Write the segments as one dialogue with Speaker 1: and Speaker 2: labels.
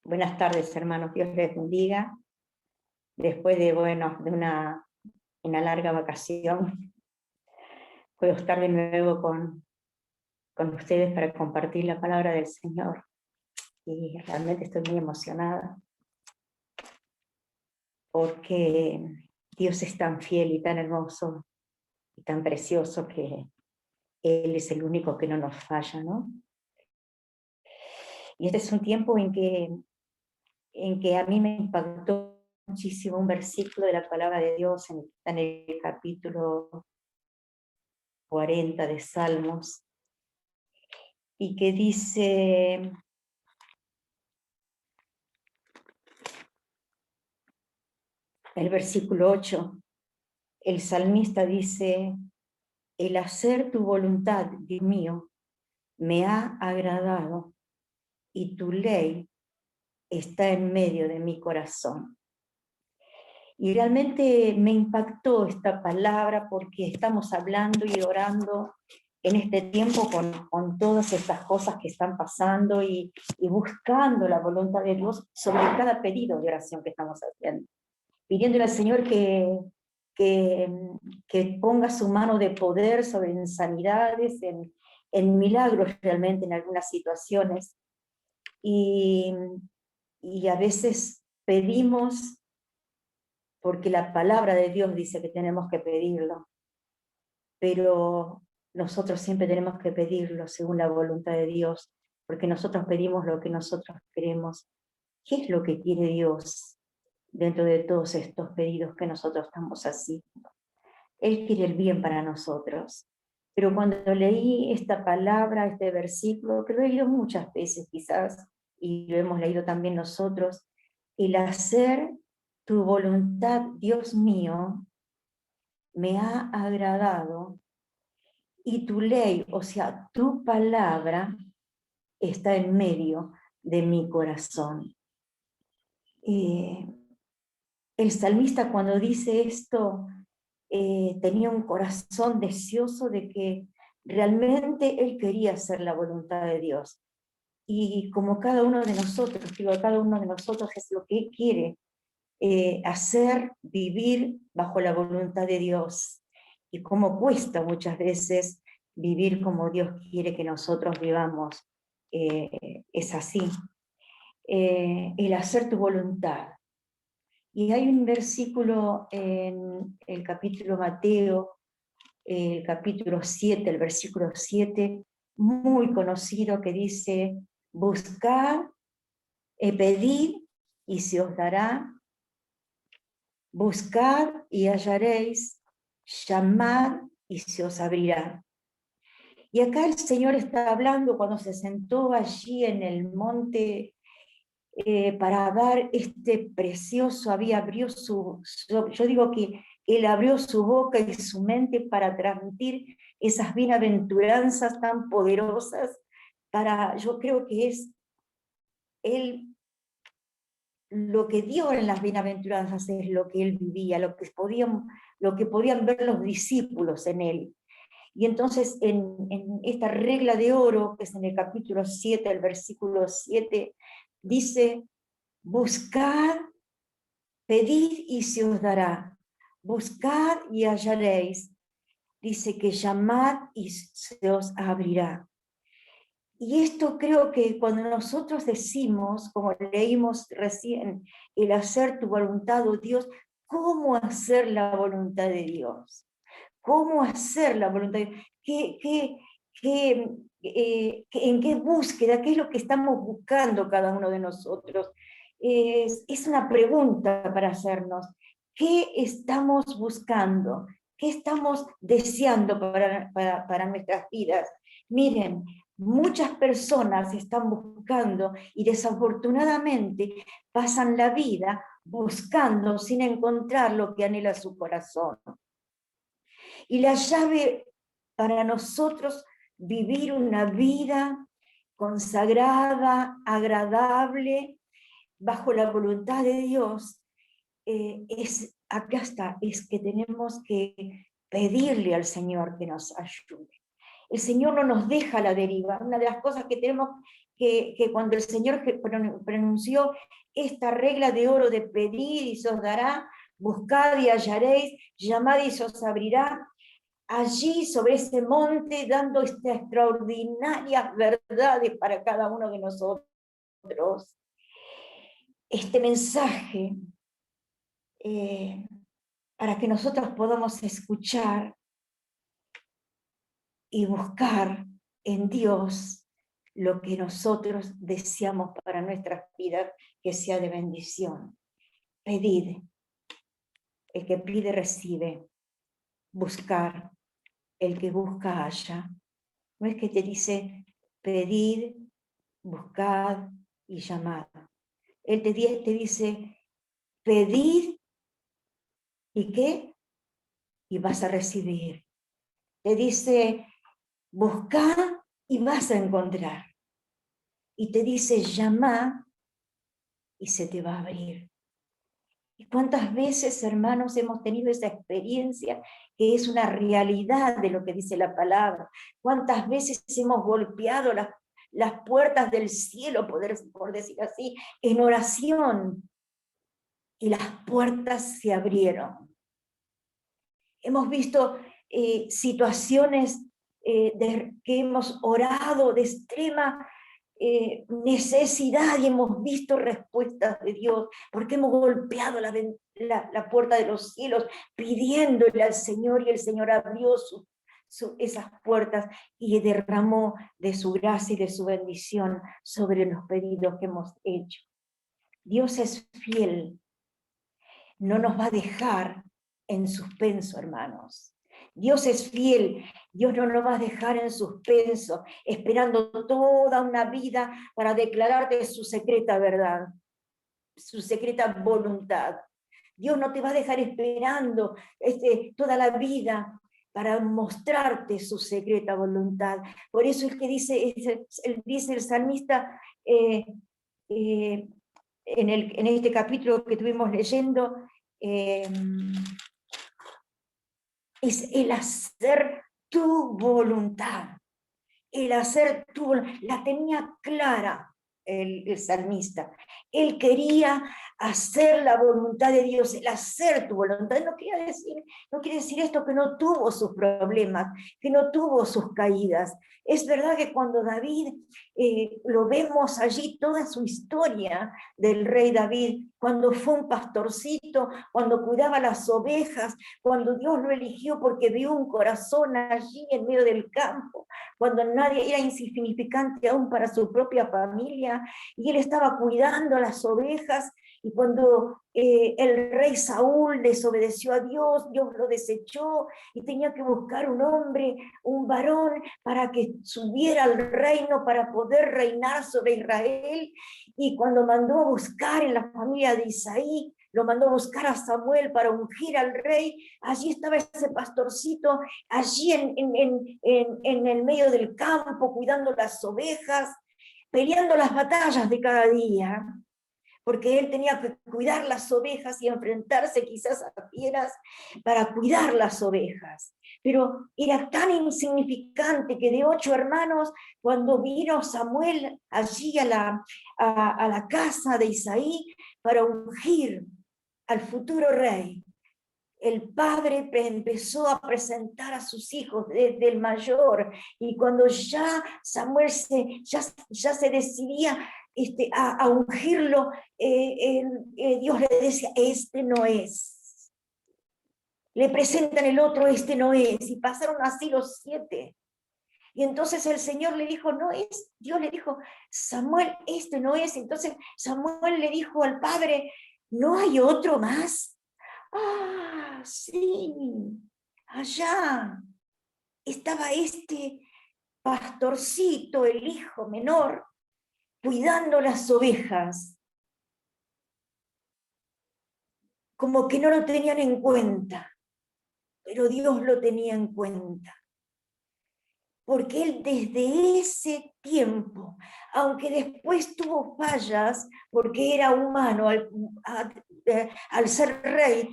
Speaker 1: Buenas tardes, hermanos. Dios les bendiga. Después de una larga vacación, puedo estar de nuevo con ustedes para compartir la palabra del Señor. Y realmente estoy muy emocionada, porque Dios es tan fiel y tan hermoso y tan precioso que Él es el único que no nos falla, ¿no? Y este es un tiempo en que a mí me impactó muchísimo un versículo de la palabra de Dios en el capítulo 40 de Salmos, y que dice: el versículo 8, el salmista dice: el hacer tu voluntad, Dios mío, me ha agradado, y tu ley está en medio de mi corazón. Y realmente me impactó esta palabra, porque estamos hablando y orando en este tiempo con todas estas cosas que están pasando y buscando la voluntad de Dios sobre cada pedido de oración que estamos haciendo, pidiéndole al Señor que ponga su mano de poder sobre sanidades, en milagros realmente en algunas situaciones. Y a veces pedimos porque la palabra de Dios dice que tenemos que pedirlo, pero nosotros siempre tenemos que pedirlo según la voluntad de Dios, porque nosotros pedimos lo que nosotros queremos. ¿Qué es lo que quiere Dios dentro de todos estos pedidos que nosotros estamos haciendo? Él quiere el bien para nosotros. Pero cuando leí esta palabra, este versículo, que lo he leído muchas veces quizás, y lo hemos leído también nosotros: el hacer tu voluntad, Dios mío, me ha agradado, y tu ley, o sea, tu palabra, está en medio de mi corazón. El salmista, cuando dice esto, tenía un corazón deseoso de que realmente él quería hacer la voluntad de Dios. Y como cada uno de nosotros, cada uno de nosotros es lo que él quiere, hacer, vivir bajo la voluntad de Dios. Y cómo cuesta muchas veces vivir como Dios quiere que nosotros vivamos. Es así. El hacer tu voluntad. Y hay un versículo en el capítulo Mateo, el capítulo 7, el versículo 7, muy conocido, que dice: buscad, pedid y se os dará, buscad y hallaréis, llamad y se os abrirá. Y acá el Señor está hablando cuando se sentó allí en el monte para dar este precioso, abrió yo digo que Él abrió su boca y su mente para transmitir esas bienaventuranzas tan poderosas. Yo creo que es Él, lo que dio en las bienaventuranzas es lo que Él vivía, lo que podían ver los discípulos en Él. Y entonces en esta regla de oro, que es en el capítulo 7, el versículo 7, dice: buscad, pedid y se os dará, buscad y hallaréis. Dice que llamad y se os abrirá. Y esto creo que cuando nosotros decimos, como leímos recién, el hacer tu voluntad, oh Dios, ¿cómo hacer la voluntad de Dios? ¿Cómo hacer la voluntad de Dios? ¿En qué búsqueda? ¿Qué es lo que estamos buscando cada uno de nosotros? Es una pregunta para hacernos. ¿Qué estamos buscando? ¿Qué estamos deseando para nuestras vidas? Miren, muchas personas están buscando y desafortunadamente pasan la vida buscando sin encontrar lo que anhela su corazón. Y la llave para nosotros vivir una vida consagrada, agradable, bajo la voluntad de Dios, acá está, es que tenemos que pedirle al Señor que nos ayude. El Señor no nos deja a la deriva. Una de las cosas que tenemos que cuando el Señor pronunció esta regla de oro de pedir y se os dará, buscad y hallaréis, llamad y se os abrirá, allí sobre ese monte dando estas extraordinarias verdades para cada uno de nosotros. Este mensaje para que nosotros podamos escuchar y buscar en Dios lo que nosotros deseamos para nuestras vidas, que sea de bendición. Pedid, el que pide recibe, buscar, el que busca halla. No es que te dice pedid, buscad y llamad. Él te dice pedid y qué, y vas a recibir. Te dice buscad y vas a encontrar. Y te dice llamad y se te va a abrir. ¿Y cuántas veces, hermanos, hemos tenido esa experiencia que es una realidad de lo que dice la palabra? ¿Cuántas veces hemos golpeado las puertas del cielo, por decir así, en oración, y las puertas se abrieron? Hemos visto situaciones que hemos orado de extrema necesidad y hemos visto respuestas de Dios, porque hemos golpeado la puerta de los cielos pidiéndole al Señor, y el Señor abrió esas puertas y derramó de su gracia y de su bendición sobre los pedidos que hemos hecho. Dios es fiel, no nos va a dejar en suspenso, hermanos. Dios es fiel, Dios no nos va a dejar en suspenso, esperando toda una vida para declararte su secreta verdad, su secreta voluntad. Dios no te va a dejar esperando toda la vida para mostrarte su secreta voluntad. Por eso es que dice el salmista en este capítulo que estuvimos leyendo, es el hacer tu voluntad. El hacer tu voluntad. La tenía clara el salmista. Él quería hacer la voluntad de Dios, el hacer tu voluntad. No quiere decir esto que no tuvo sus problemas, que no tuvo sus caídas. Es verdad que cuando David, lo vemos allí toda su historia del rey David, cuando fue un pastorcito, cuando cuidaba las ovejas, cuando Dios lo eligió porque vio un corazón allí en medio del campo, cuando nadie era insignificante aún para su propia familia, y él estaba cuidando las ovejas, y cuando el rey Saúl desobedeció a Dios, Dios lo desechó, y tenía que buscar un hombre, un varón, para que subiera al reino, para poder reinar sobre Israel, y cuando mandó a buscar en la familia de Isaí, lo mandó a buscar a Samuel para ungir al rey, allí estaba ese pastorcito, allí en el medio del campo, cuidando las ovejas, peleando las batallas de cada día, porque él tenía que cuidar las ovejas y enfrentarse quizás a fieras para cuidar las ovejas. Pero era tan insignificante que de 8 hermanos, cuando vino Samuel allí a la casa de Isaí para ungir al futuro rey, el padre empezó a presentar a sus hijos desde el mayor, y cuando ya Samuel ya se decidía a ungirlo, Dios le decía, este no es. Le presentan el otro, este no es, y pasaron así los 7. Y entonces el Señor le dijo, no es, Dios le dijo, Samuel, este no es. Entonces Samuel le dijo al padre, ¿no hay otro más? Ah, sí, allá estaba este pastorcito, el hijo menor, cuidando las ovejas, como que no lo tenían en cuenta, pero Dios lo tenía en cuenta. Porque él desde ese tiempo, aunque después tuvo fallas, porque era humano al ser rey,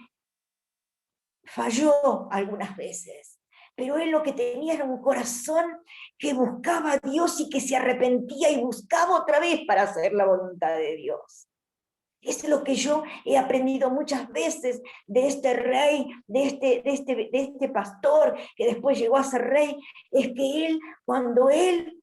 Speaker 1: falló algunas veces, pero él lo que tenía era un corazón que buscaba a Dios y que se arrepentía y buscaba otra vez para hacer la voluntad de Dios. Es lo que yo he aprendido muchas veces de este rey, de este pastor que después llegó a ser rey, es que él, cuando él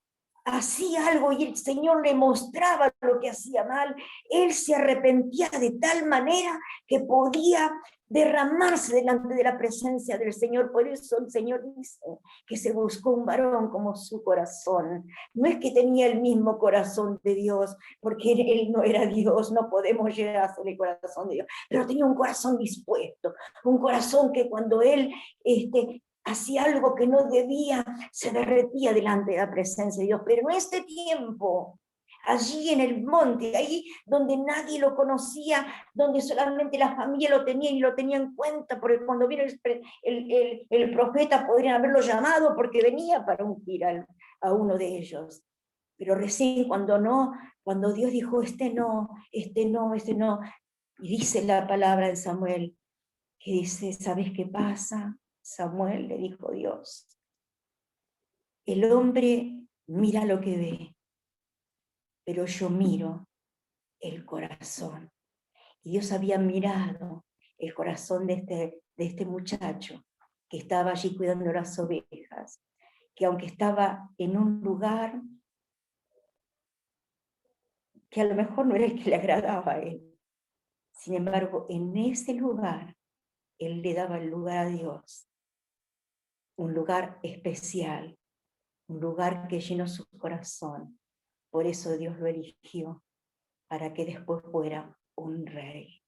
Speaker 1: hacía algo y el Señor le mostraba lo que hacía mal, él se arrepentía de tal manera que podía derramarse delante de la presencia del Señor. Por eso el Señor dice que se buscó un varón como su corazón. No es que tenía el mismo corazón de Dios, porque él no era Dios, no podemos llegar a ser el corazón de Dios, pero tenía un corazón dispuesto, un corazón que cuando él hacía algo que no debía, se derretía delante de la presencia de Dios. Pero en este tiempo, allí en el monte, ahí donde nadie lo conocía, donde solamente la familia lo tenía y lo tenía en cuenta, porque cuando vino el profeta podrían haberlo llamado porque venía para ungir a uno de ellos. Pero recién cuando Dios dijo, este no, y dice la palabra de Samuel, que dice, ¿sabes qué pasa? Samuel, le dijo Dios, el hombre mira lo que ve, pero yo miro el corazón. Y Dios había mirado el corazón de este muchacho que estaba allí cuidando las ovejas, que aunque estaba en un lugar que a lo mejor no era el que le agradaba a él, sin embargo, en ese lugar, él le daba el lugar a Dios, un lugar especial, un lugar que llenó su corazón. Por eso Dios lo eligió, para que después fuera un rey.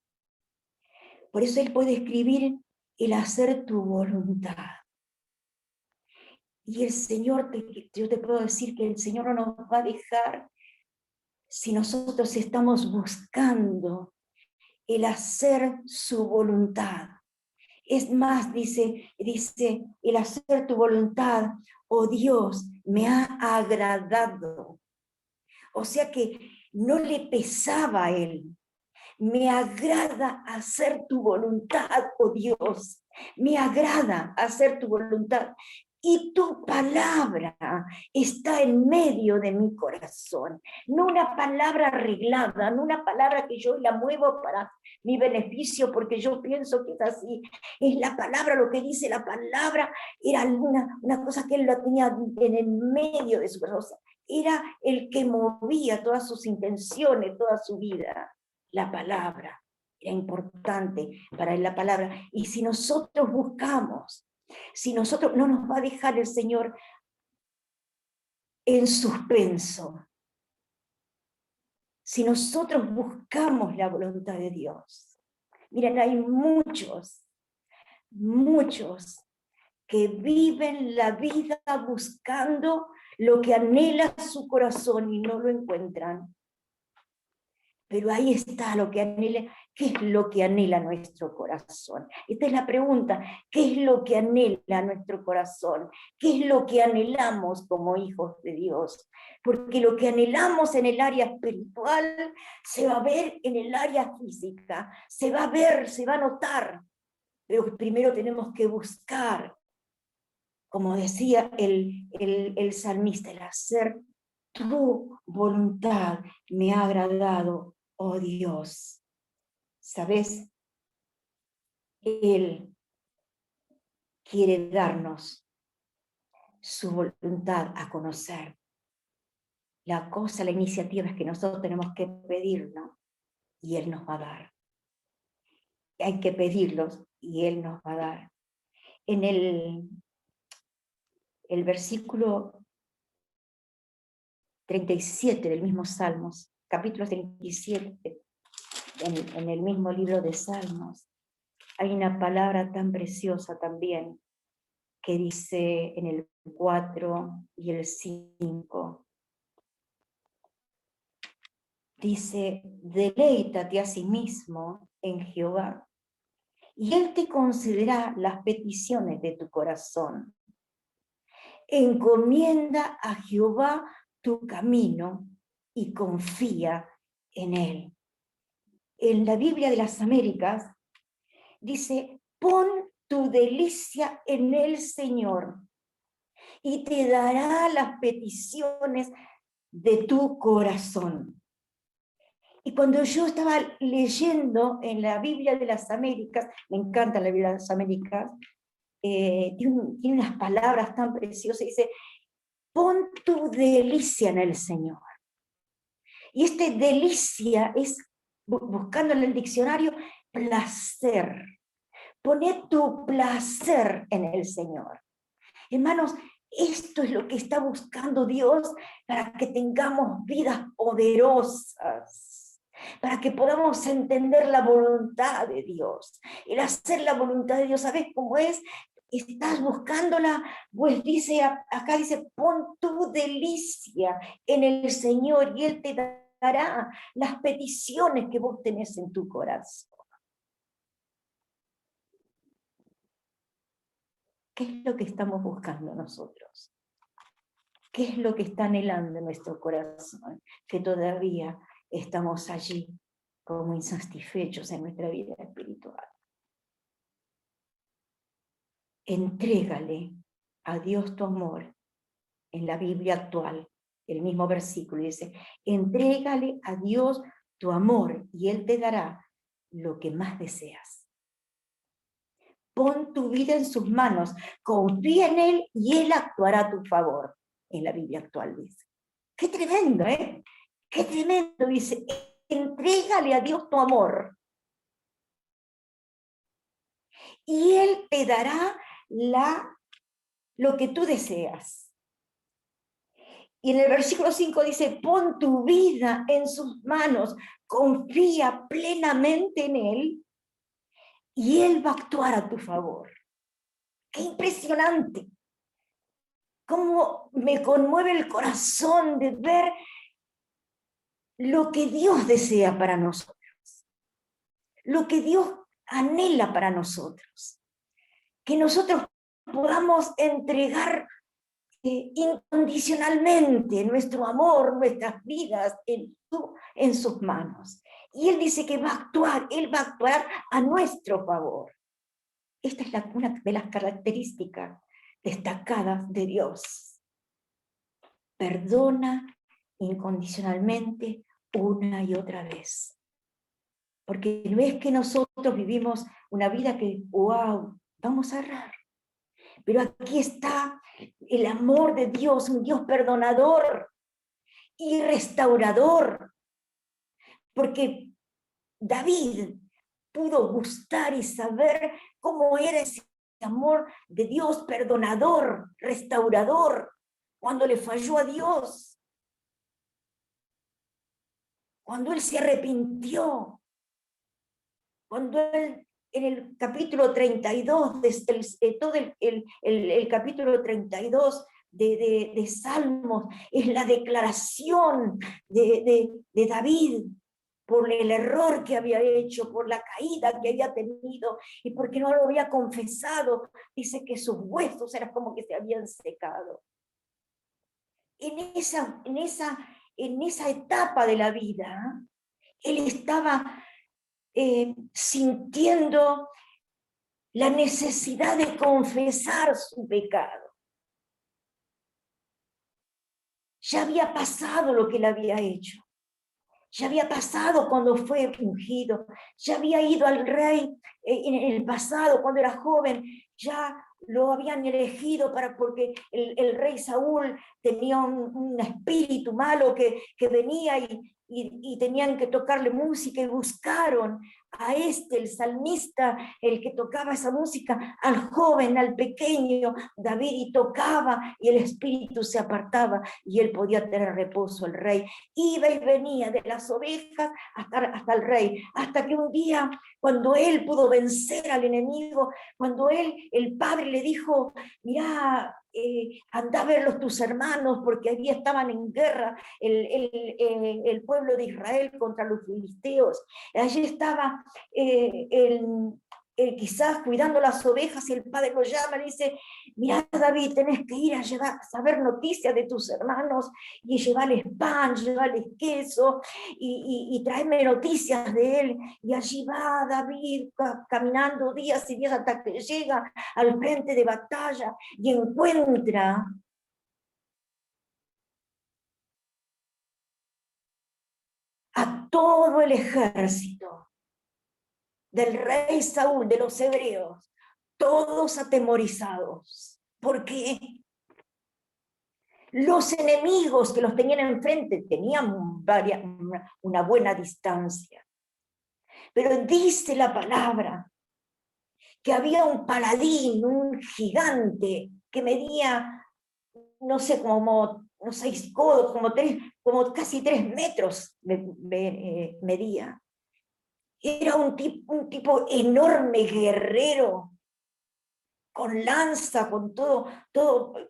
Speaker 1: Por eso él puede escribir el hacer tu voluntad. Y el Señor, yo te puedo decir que el Señor no nos va a dejar si nosotros estamos buscando el hacer su voluntad. Es más, dice, el hacer tu voluntad, oh Dios, me ha agradado. O sea que no le pesaba a él. Me agrada hacer tu voluntad, oh Dios. Me agrada hacer tu voluntad. Y tu palabra está en medio de mi corazón. No una palabra arreglada, no una palabra que yo la muevo para mi beneficio porque yo pienso que es así. Es la palabra, lo que dice la palabra, era una cosa que él lo tenía en el medio de su corazón. Era el que movía todas sus intenciones, toda su vida. La palabra era importante para él, la palabra. Y si nosotros buscamos, si nosotros no nos va a dejar el Señor en suspenso, si nosotros buscamos la voluntad de Dios. Miren, hay muchos que viven la vida buscando lo que anhela su corazón y no lo encuentran. Pero ahí está lo que anhela. ¿Qué es lo que anhela nuestro corazón? Esta es la pregunta. ¿Qué es lo que anhela nuestro corazón? ¿Qué es lo que anhelamos como hijos de Dios? Porque lo que anhelamos en el área espiritual se va a ver en el área física. Se va a ver, se va a notar. Pero primero tenemos que buscar, como decía el salmista, el hacer tu voluntad me ha agradado. Oh Dios, ¿sabes? Él quiere darnos su voluntad a conocer. La cosa, la iniciativa es que nosotros tenemos que pedirlo y Él nos va a dar. Hay que pedirlos y Él nos va a dar. En el versículo 37 del mismo Salmos, capítulo 37, en el mismo libro de Salmos, hay una palabra tan preciosa también que dice en el 4 y el 5. Dice, deleítate a sí mismo en Jehová, y Él te concederá las peticiones de tu corazón. Encomienda a Jehová tu camino y confía en Él. En la Biblia de las Américas dice, pon tu delicia en el Señor y te dará las peticiones de tu corazón. Y cuando yo estaba leyendo en la Biblia de las Américas, me encanta la Biblia de las Américas, tiene unas palabras tan preciosas, dice, pon tu delicia en el Señor. Y este delicia es, buscando en el diccionario, placer. Poné tu placer en el Señor. Hermanos, esto es lo que está buscando Dios para que tengamos vidas poderosas, para que podamos entender la voluntad de Dios. El hacer la voluntad de Dios, ¿sabes cómo es? Estás buscándola, pues dice, acá dice, pon tu delicia en el Señor y Él te dará las peticiones que vos tenés en tu corazón. ¿Qué es lo que estamos buscando nosotros? ¿Qué es lo que está anhelando en nuestro corazón? Que todavía estamos allí como insatisfechos en nuestra vida espiritual. Entrégale a Dios tu amor. En la Biblia actual, el mismo versículo dice, entrégale a Dios tu amor y Él te dará lo que más deseas. Pon tu vida en sus manos, confía en Él y Él actuará a tu favor. En la Biblia actual dice. ¡Qué tremendo, eh! ¡Qué tremendo! Dice, entrégale a Dios tu amor. Y Él te dará lo que tú deseas. Y en el versículo 5 dice, pon tu vida en sus manos, confía plenamente en Él y Él va a actuar a tu favor. ¡Qué impresionante! Cómo me conmueve el corazón de ver lo que Dios desea para nosotros, lo que Dios anhela para nosotros, que nosotros podamos entregar incondicionalmente nuestro amor, nuestras vidas en sus manos. Y Él dice que va a actuar, Él va a actuar a nuestro favor. Esta es una de las características destacadas de Dios. Perdona incondicionalmente una y otra vez. Porque no es que nosotros vivimos una vida que, wow, vamos a errar. Pero aquí está el amor de Dios, un Dios perdonador y restaurador. Porque David pudo gustar y saber cómo era ese amor de Dios perdonador, restaurador, cuando le falló a Dios. Cuando él se arrepintió. Cuando él, en el capítulo 32, todo el capítulo 32 de Salmos, es la declaración de David por el error que había hecho, por la caída que había tenido, y porque no lo había confesado. Dice que sus huesos eran como que se habían secado. En esa etapa de la vida, él estaba sintiendo la necesidad de confesar su pecado. Ya había pasado lo que él había hecho. Ya había pasado cuando fue ungido. Ya había ido al rey en el pasado, cuando era joven. Ya lo habían elegido porque el rey Saúl tenía un espíritu malo que venía y tenían que tocarle música y buscaron a el salmista, el que tocaba esa música, al joven, al pequeño David, y tocaba y el espíritu se apartaba y él podía tener reposo. El rey iba y venía de las ovejas hasta el rey, hasta que un día, cuando él pudo vencer al enemigo, cuando el padre le dijo, mira, anda a verlos tus hermanos, porque allí estaban en guerra el pueblo de Israel contra los filisteos. Allí estaba quizás cuidando las ovejas, y el padre lo llama y dice, mira David, tenés que ir a saber noticias de tus hermanos, y llevarles pan, llevarles queso, y traerme noticias de él. Y allí va David caminando días y días hasta que llega al frente de batalla y encuentra a todo el ejército del rey Saúl, de los hebreos, todos atemorizados. ¿Por qué? Los enemigos que los tenían enfrente tenían una buena distancia. Pero dice la palabra que había un paladín, un gigante, que medía, no sé, como 6 codos, como casi 3 metros medía. Era un tipo enorme, guerrero, con lanza, con todo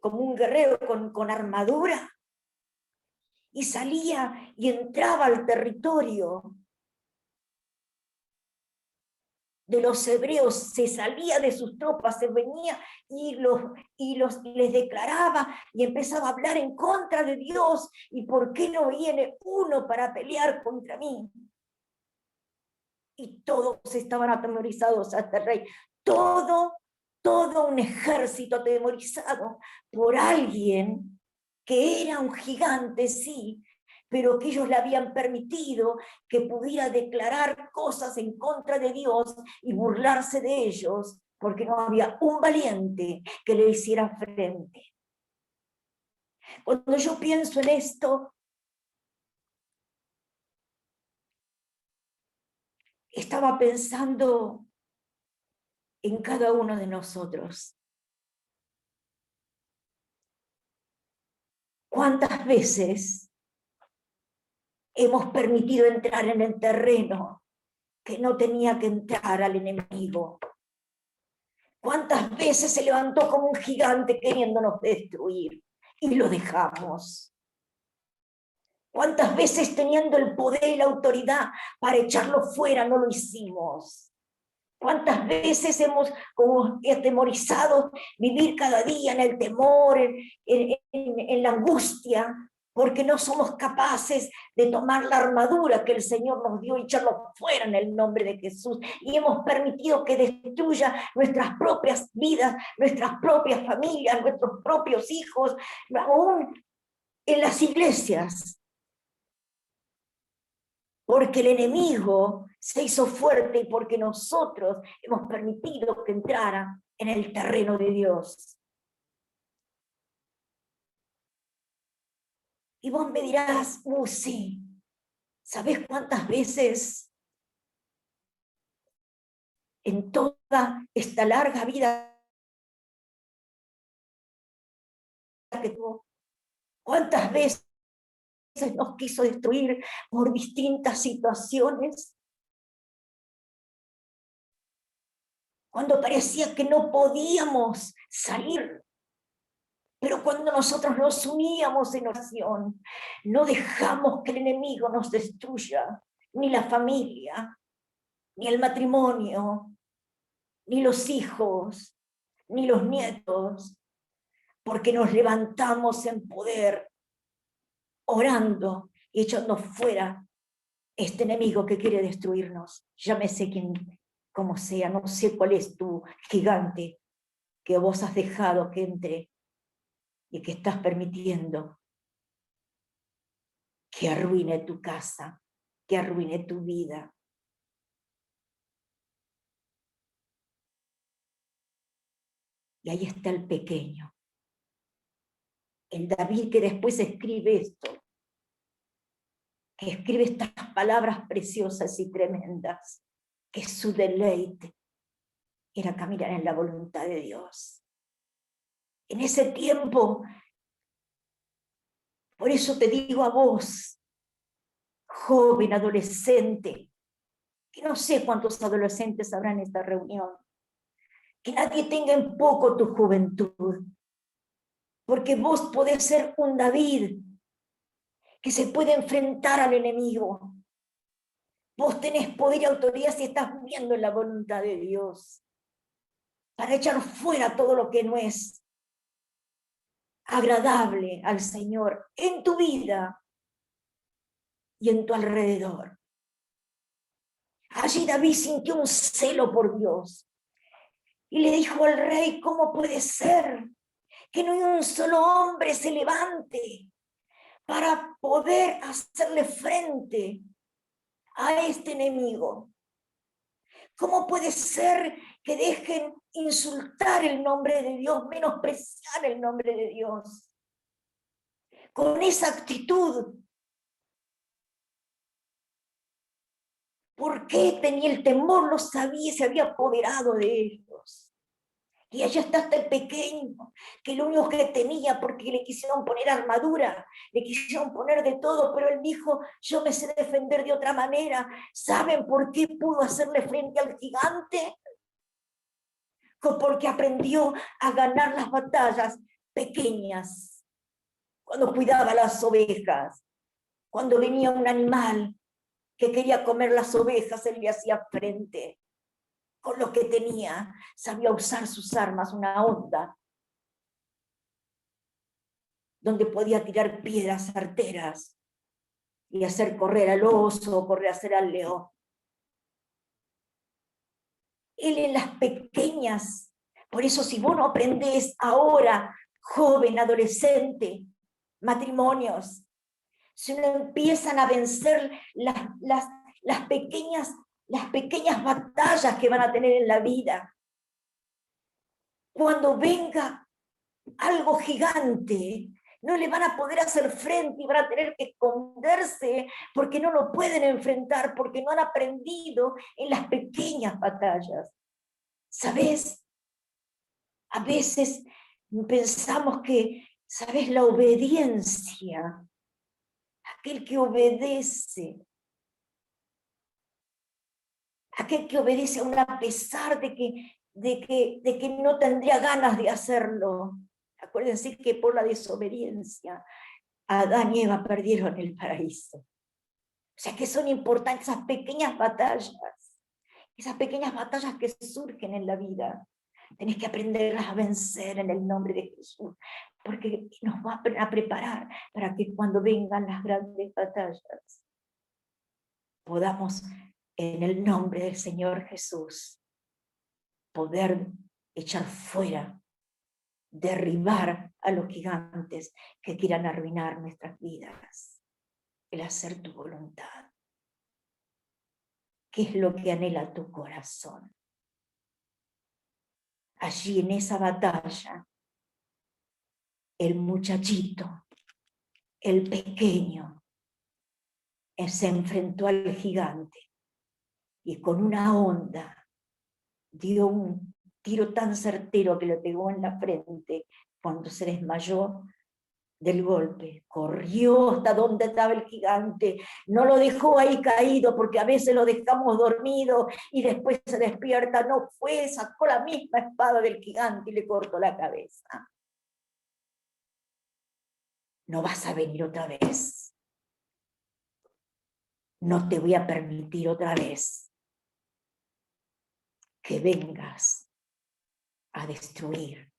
Speaker 1: como un guerrero, con armadura. Y salía y entraba al territorio de los hebreos, se salía de sus tropas, se venía y les declaraba y empezaba a hablar en contra de Dios. ¿Y por qué no viene uno para pelear contra mí? Y todos estaban atemorizados hasta el rey. Todo un ejército atemorizado por alguien que era un gigante, sí, pero que ellos le habían permitido que pudiera declarar cosas en contra de Dios y burlarse de ellos, porque no había un valiente que le hiciera frente. Cuando yo pienso en esto, estaba pensando en cada uno de nosotros. ¿Cuántas veces hemos permitido entrar en el terreno que no tenía que entrar al enemigo? ¿Cuántas veces se levantó como un gigante queriéndonos destruir y lo dejamos? ¿Cuántas veces teniendo el poder y la autoridad para echarlo fuera no lo hicimos? ¿Cuántas veces hemos como atemorizado vivir cada día en el temor, en la angustia, porque no somos capaces de tomar la armadura que el Señor nos dio y echarlo fuera en el nombre de Jesús? Y hemos permitido que destruya nuestras propias vidas, nuestras propias familias, nuestros propios hijos, aún en las iglesias. Porque el enemigo se hizo fuerte y porque nosotros hemos permitido que entrara en el terreno de Dios. Y vos me dirás, sí, ¿sabés cuántas veces en toda esta larga vida que tuvo, cuántas veces nos quiso destruir por distintas situaciones? Cuando parecía que no podíamos salir. Pero cuando nosotros nos uníamos en oración, no dejamos que el enemigo nos destruya, ni la familia, ni el matrimonio, ni los hijos, ni los nietos, porque nos levantamos en poder, orando y echando fuera este enemigo que quiere destruirnos. Llámese quien, como sea, no sé cuál es tu gigante que vos has dejado que entre y que estás permitiendo que arruine tu casa, que arruine tu vida. Y ahí está el pequeño, el David que después escribe esto, que escribe estas palabras preciosas y tremendas, que su deleite era caminar en la voluntad de Dios. En ese tiempo, por eso te digo a vos, joven, adolescente, que no sé cuántos adolescentes habrá en esta reunión, que nadie tenga en poco tu juventud, porque vos podés ser un David que se puede enfrentar al enemigo, Vos tenés poder y autoridad si estás viendo la voluntad de Dios, para echar fuera todo lo que no es agradable al Señor en tu vida y en tu alrededor. Allí David sintió un celo por Dios y le dijo al rey: ¿cómo puede ser que no hay un solo hombre se levante para poder hacerle frente a este enemigo? ¿Cómo puede ser que dejen insultar el nombre de Dios, menospreciar el nombre de Dios? Con esa actitud. ¿Por qué tenía el temor? Lo sabía, se había apoderado de ellos. Y allá está hasta el pequeño, que lo único que tenía, porque le quisieron poner armadura, le quisieron poner de todo, pero él dijo: yo me sé defender de otra manera. ¿Saben por qué pudo hacerle frente al gigante? Porque aprendió a ganar las batallas pequeñas. Cuando cuidaba las ovejas, cuando venía un animal que quería comer las ovejas, él le hacía frente. Con lo que tenía, sabía usar sus armas, una honda, donde podía tirar piedras arteras y hacer correr al oso o correr a hacer al león. Él en las pequeñas, por eso si vos no aprendés ahora, joven, adolescente, matrimonios, si no empiezan a vencer las pequeñas batallas que van a tener en la vida, cuando venga algo gigante, no le van a poder hacer frente y van a tener que esconderse porque no lo pueden enfrentar, porque no han aprendido en las pequeñas batallas. ¿Sabes? A veces pensamos que, ¿sabes? La obediencia, aquel que obedece aún a pesar de que no tendría ganas de hacerlo. Acuérdense que por la desobediencia Adán y Eva perdieron el paraíso. O sea que son importantes esas pequeñas batallas que surgen en la vida. Tenés que aprenderlas a vencer en el nombre de Jesús, porque nos va a preparar para que cuando vengan las grandes batallas podamos, en el nombre del Señor Jesús, poder echar fuera, derribar a los gigantes que quieran arruinar nuestras vidas. El hacer tu voluntad. ¿Qué es lo que anhela tu corazón? Allí en esa batalla, el muchachito, el pequeño, se enfrentó al gigante y con una honda dio un tiro tan certero que le pegó en la frente. Cuando se desmayó del golpe, corrió hasta donde estaba el gigante, no lo dejó ahí caído, porque a veces lo dejamos dormido y después se despierta. No fue, sacó la misma espada del gigante y le cortó la cabeza. No vas a venir otra vez. No te voy a permitir otra vez que vengas a destruir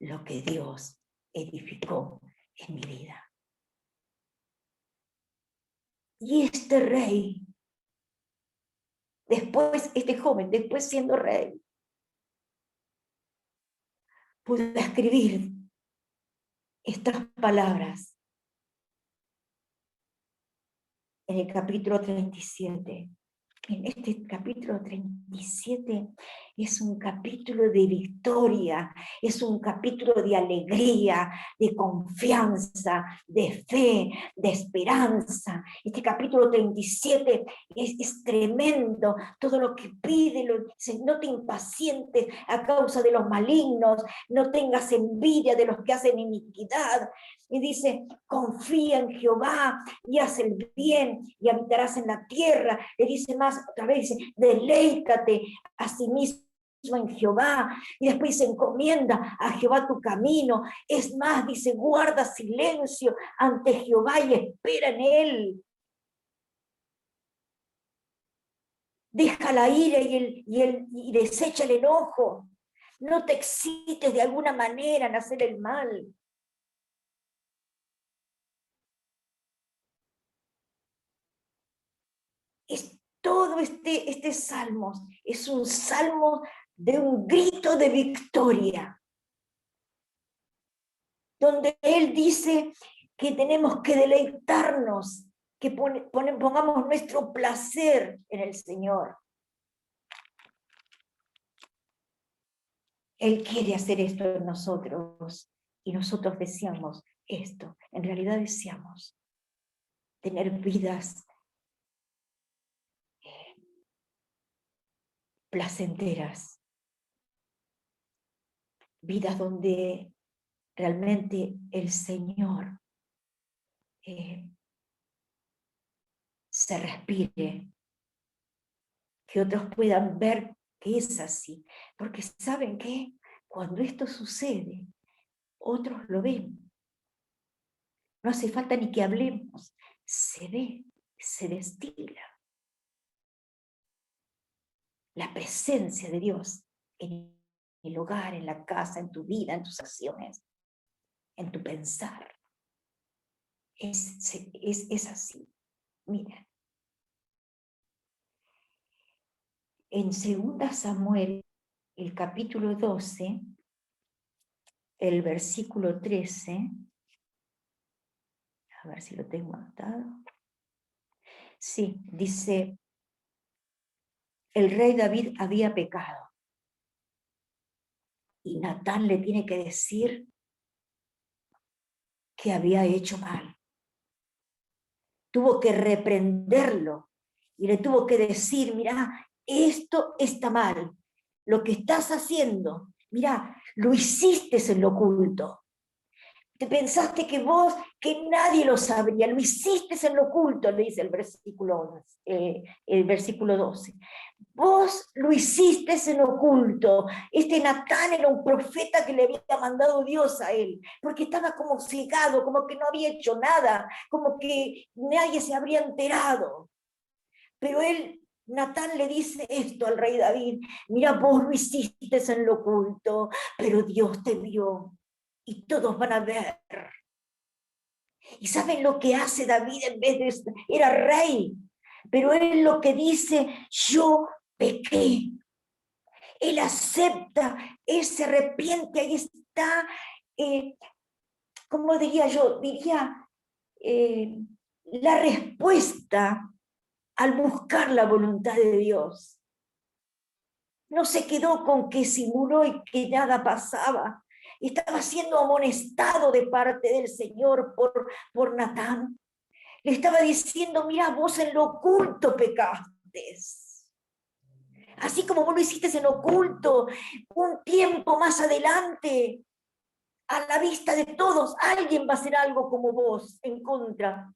Speaker 1: lo que Dios edificó en mi vida. Y este rey, después, este joven, después siendo rey, pudo escribir estas palabras en el capítulo 37. En este capítulo 37 es un capítulo de victoria, es un capítulo de alegría, de confianza, de fe, de esperanza. Este capítulo 37 es tremendo, todo lo que pide, no te impacientes a causa de los malignos, no tengas envidia de los que hacen iniquidad. Y dice: confía en Jehová y haz el bien y habitarás en la tierra. Le dice más, otra vez dice: deleítate a sí mismo en Jehová. Y después dice: encomienda a Jehová tu camino. Es más, dice: guarda silencio ante Jehová y espera en él. Deja la ira y desecha el enojo. No te excites de alguna manera en hacer el mal. Todo este salmo es un salmo de un grito de victoria, donde él dice que tenemos que deleitarnos, que pongamos nuestro placer en el Señor. Él quiere hacer esto en nosotros y nosotros deseamos esto. En realidad deseamos tener vidas placenteras, vidas donde realmente el Señor se respire, que otros puedan ver que es así. Porque ¿saben qué? Cuando esto sucede, otros lo ven. No hace falta ni que hablemos. Se ve, se destila la presencia de Dios en el hogar, en la casa, en tu vida, en tus acciones, en tu pensar. Es así. Mira, en 2 Samuel, el capítulo 12, el versículo 13, a ver si lo tengo anotado. Sí, dice, el rey David había pecado. Y Natán le tiene que decir que había hecho mal. Tuvo que reprenderlo y le tuvo que decir, mira, esto está mal. Lo que estás haciendo, mira, lo hiciste en lo oculto. Te pensaste que vos, que nadie lo sabría, lo hiciste en lo oculto, le dice el versículo 12. Vos lo hiciste en oculto. Natán era un profeta que le había mandado Dios a él, porque estaba como cegado, como que no había hecho nada, como que nadie se habría enterado. Pero Natán le dice esto al rey David, mira, vos lo hiciste en lo oculto, pero Dios te vio y todos van a ver. ¿Y saben lo que hace David en vez de... Era rey, pero él lo que dice, yo pequé. Él acepta, él se arrepiente, ahí está, ¿cómo diría yo? Diría la respuesta al buscar la voluntad de Dios. No se quedó con que simuló y que nada pasaba. Estaba siendo amonestado de parte del Señor por Natán. Le estaba diciendo, mira, vos en lo oculto pecaste. Así como vos lo hiciste en oculto, un tiempo más adelante, a la vista de todos, alguien va a hacer algo como vos en contra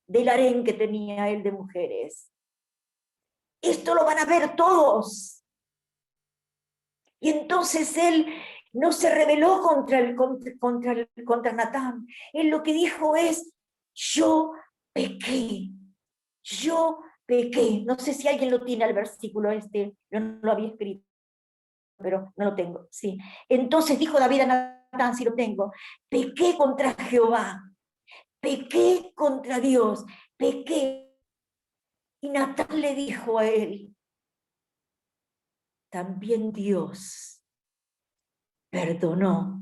Speaker 1: del harén que tenía él de mujeres. Esto lo van a ver todos. Y entonces él no se rebeló contra Natán. Él lo que dijo es, yo pequé. No sé si alguien lo tiene al versículo yo no lo había escrito, pero no lo tengo, sí. Entonces dijo David a Natán, si lo tengo, pequé contra Jehová, pequé contra Dios, pequé. Y Natán le dijo a él, también Dios perdonó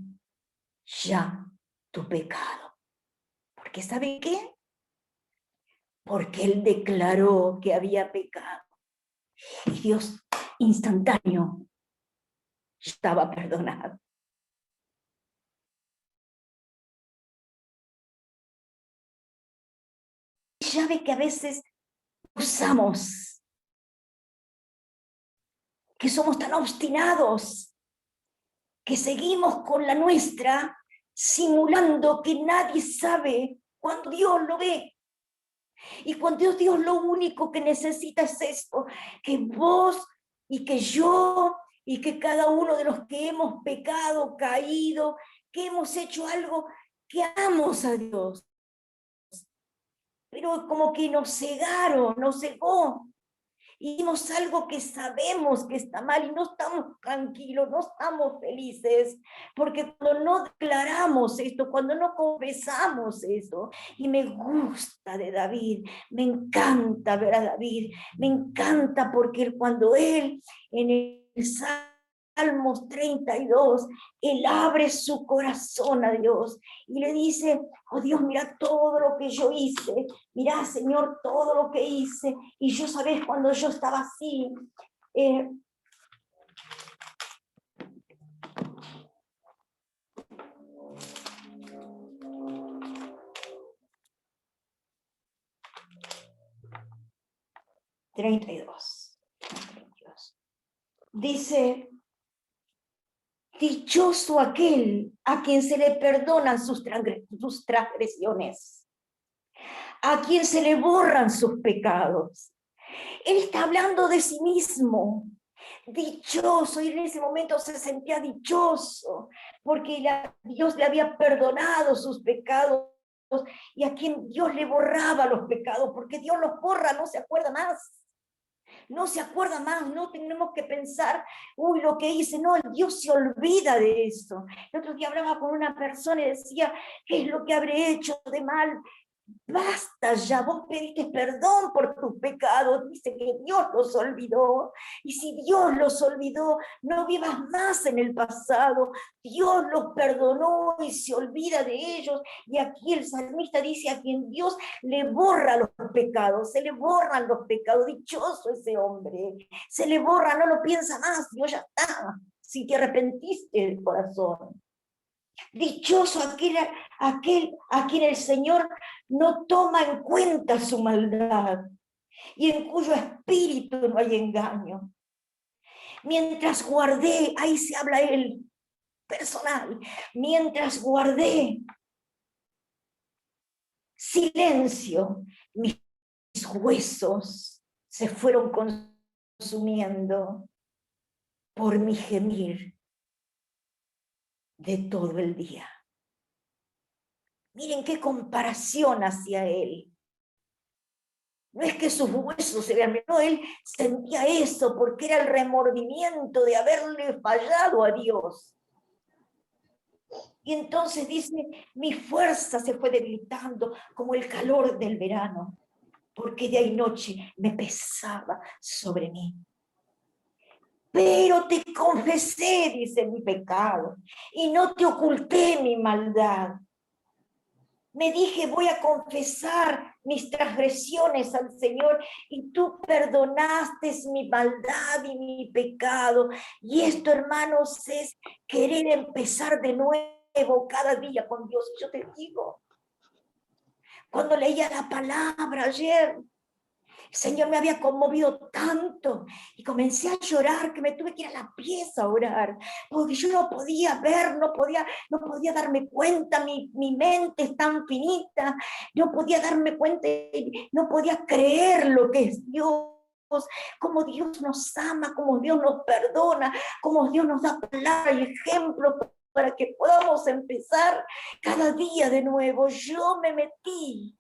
Speaker 1: ya tu pecado. Porque ¿sabe qué? Porque él declaró que había pecado. Y Dios instantáneo estaba perdonado. Ya ve que a veces usamos, que somos tan obstinados, que seguimos con la nuestra, simulando que nadie sabe cuando Dios lo ve. Y cuando Dios lo único que necesita es esto, que vos y que yo y que cada uno de los que hemos pecado, caído, que hemos hecho algo, que amamos a Dios. Pero como que nos cegaron, nos cegó. hicimos algo que sabemos que está mal y no estamos tranquilos, no estamos felices, porque cuando no declaramos esto, cuando no confesamos esto, y me gusta de David, me encanta ver a David, me encanta porque cuando él en el Salmos 32, él abre su corazón a Dios y le dice, oh Dios, mira todo lo que yo hice, mira Señor todo lo que hice, y yo sabes cuando yo estaba así, 32, dice, dichoso aquel a quien se le perdonan sus transgresiones, a quien se le borran sus pecados. Él está hablando de sí mismo, dichoso, y en ese momento se sentía dichoso, porque Dios le había perdonado sus pecados, y a quien Dios le borraba los pecados, porque Dios los borra, no se acuerda más. No se acuerda más, no tenemos que pensar, uy, lo que hice, no, Dios se olvida de eso. El otro día hablaba con una persona y decía, ¿qué es lo que habré hecho de mal? Basta ya, vos pediste perdón por tus pecados, dice que Dios los olvidó, y si Dios los olvidó, no vivas más en el pasado, Dios los perdonó y se olvida de ellos, y aquí el salmista dice a quien Dios le borra los pecados, se le borran los pecados, dichoso ese hombre, se le borra, no lo piensa más, Dios ya está, si te arrepentiste del corazón. Dichoso aquel a quien el Señor no toma en cuenta su maldad y en cuyo espíritu no hay engaño. Mientras guardé, ahí se habla él, personal, mientras guardé silencio, mis huesos se fueron consumiendo por mi gemir de todo el día. Miren qué comparación hacia él. No es que sus huesos se vean, no, él sentía eso porque era el remordimiento de haberle fallado a Dios. Y entonces dice, mi fuerza se fue debilitando como el calor del verano, porque día y noche me pesaba sobre mí. Pero te confesé, dice, mi pecado, y no te oculté mi maldad. Me dije, voy a confesar mis transgresiones al Señor y tú perdonaste mi maldad y mi pecado. Y esto, hermanos, es querer empezar de nuevo cada día con Dios. Yo te digo, cuando leía la palabra ayer, el Señor me había conmovido tanto y comencé a llorar que me tuve que ir a la pieza a orar, porque yo no podía ver, no podía darme cuenta, mi mente es tan finita, no podía darme cuenta, no podía creer lo que es Dios, cómo Dios nos ama, cómo Dios nos perdona, cómo Dios nos da palabras y ejemplos para que podamos empezar cada día de nuevo. Yo me metí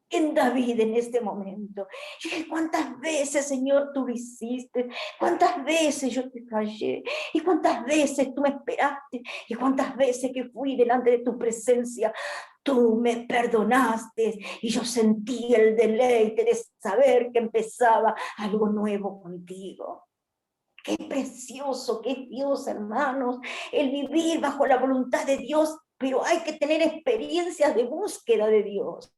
Speaker 1: en David en este momento. Yo dije, ¿cuántas veces, Señor, tú lo hiciste? ¿Cuántas veces yo te callé? ¿Y cuántas veces tú me esperaste? ¿Y cuántas veces que fui delante de tu presencia, tú me perdonaste? Y yo sentí el deleite de saber que empezaba algo nuevo contigo. Qué precioso que es Dios, hermanos, el vivir bajo la voluntad de Dios, pero hay que tener experiencias de búsqueda de Dios,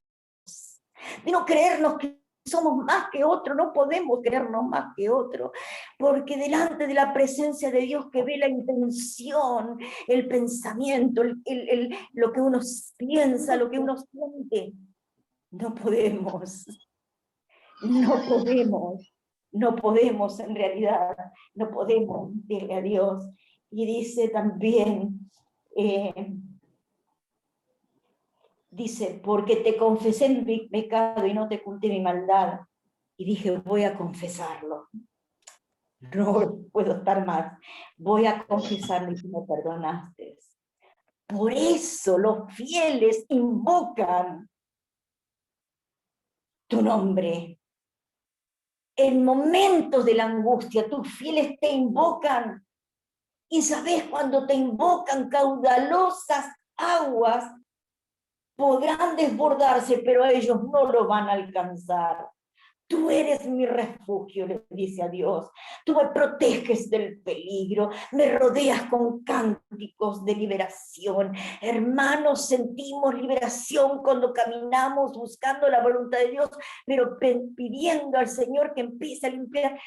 Speaker 1: de no creernos que somos más que otro, no podemos creernos más que otro, porque delante de la presencia de Dios que ve la intención, el pensamiento, lo que uno piensa, lo que uno siente, no podemos, no podemos en realidad, no podemos decirle a Dios. Y dice también, dice, porque te confesé mi pecado y no te oculté mi maldad. Y dije, voy a confesarlo. No puedo estar más. Voy a confesarlo y tú me perdonaste. Por eso los fieles invocan tu nombre. En momentos de la angustia, tus fieles te invocan. Y sabes, cuando te invocan, caudalosas aguas podrán desbordarse, pero ellos no lo van a alcanzar. Tú eres mi refugio, le dice a Dios. Tú me proteges del peligro, me rodeas con cánticos de liberación. Hermanos, sentimos liberación cuando caminamos buscando la voluntad de Dios, pero pidiendo al Señor que empiece a limpiar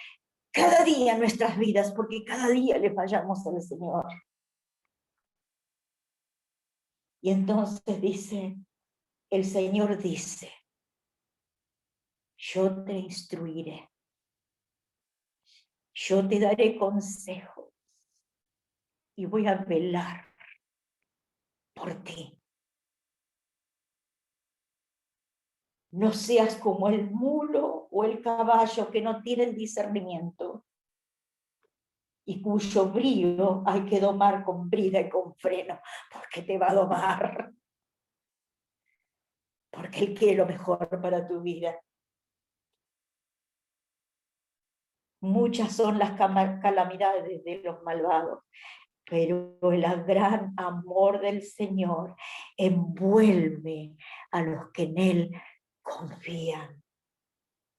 Speaker 1: cada día nuestras vidas, porque cada día le fallamos al Señor. Y entonces dice, el Señor dice, yo te instruiré, yo te daré consejos y voy a velar por ti. No seas como el mulo o el caballo que no tienen discernimiento y cuyo brío hay que domar con brida y con freno, porque te va a domar. Porque Él quiere lo mejor para tu vida. Muchas son las calamidades de los malvados, pero el gran amor del Señor envuelve a los que en Él confían.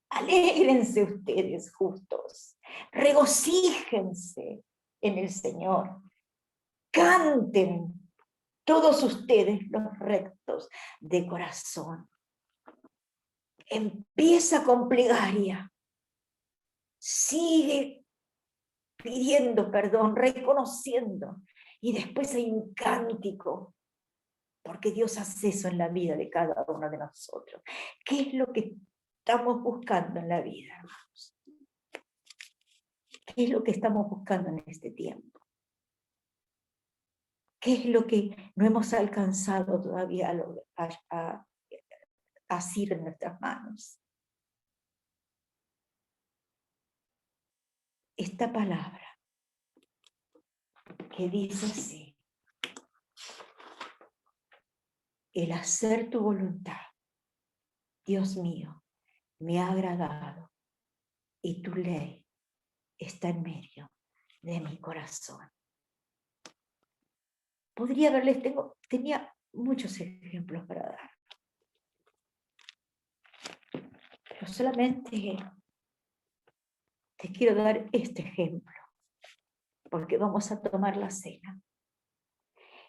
Speaker 1: Alégrense ustedes justos, regocíjense en el Señor, canten todos ustedes los rectos de corazón. Empieza con plegaria, sigue pidiendo perdón, reconociendo, y después hay un cántico, porque Dios hace eso en la vida de cada uno de nosotros. ¿Qué es lo que estamos buscando en la vida, hermanos? ¿Qué es lo que estamos buscando en este tiempo? ¿Qué es lo que no hemos alcanzado todavía a asir en nuestras manos? Esta palabra que dice así: el hacer tu voluntad, Dios mío, me ha agradado, y tu ley está en medio de mi corazón. Podría haberles, tenía muchos ejemplos para dar, pero solamente te quiero dar este ejemplo, porque vamos a tomar la cena.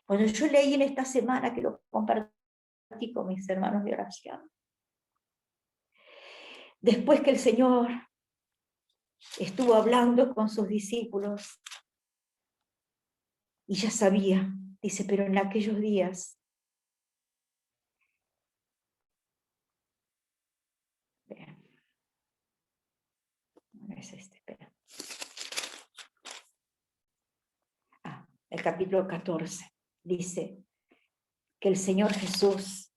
Speaker 1: Cuando yo leí en esta semana, que lo compartí con mis hermanos de oración, después que el Señor estuvo hablando con sus discípulos, y ya sabía, dice, pero en aquellos días, no es este, espera. El capítulo 14, dice que el Señor Jesús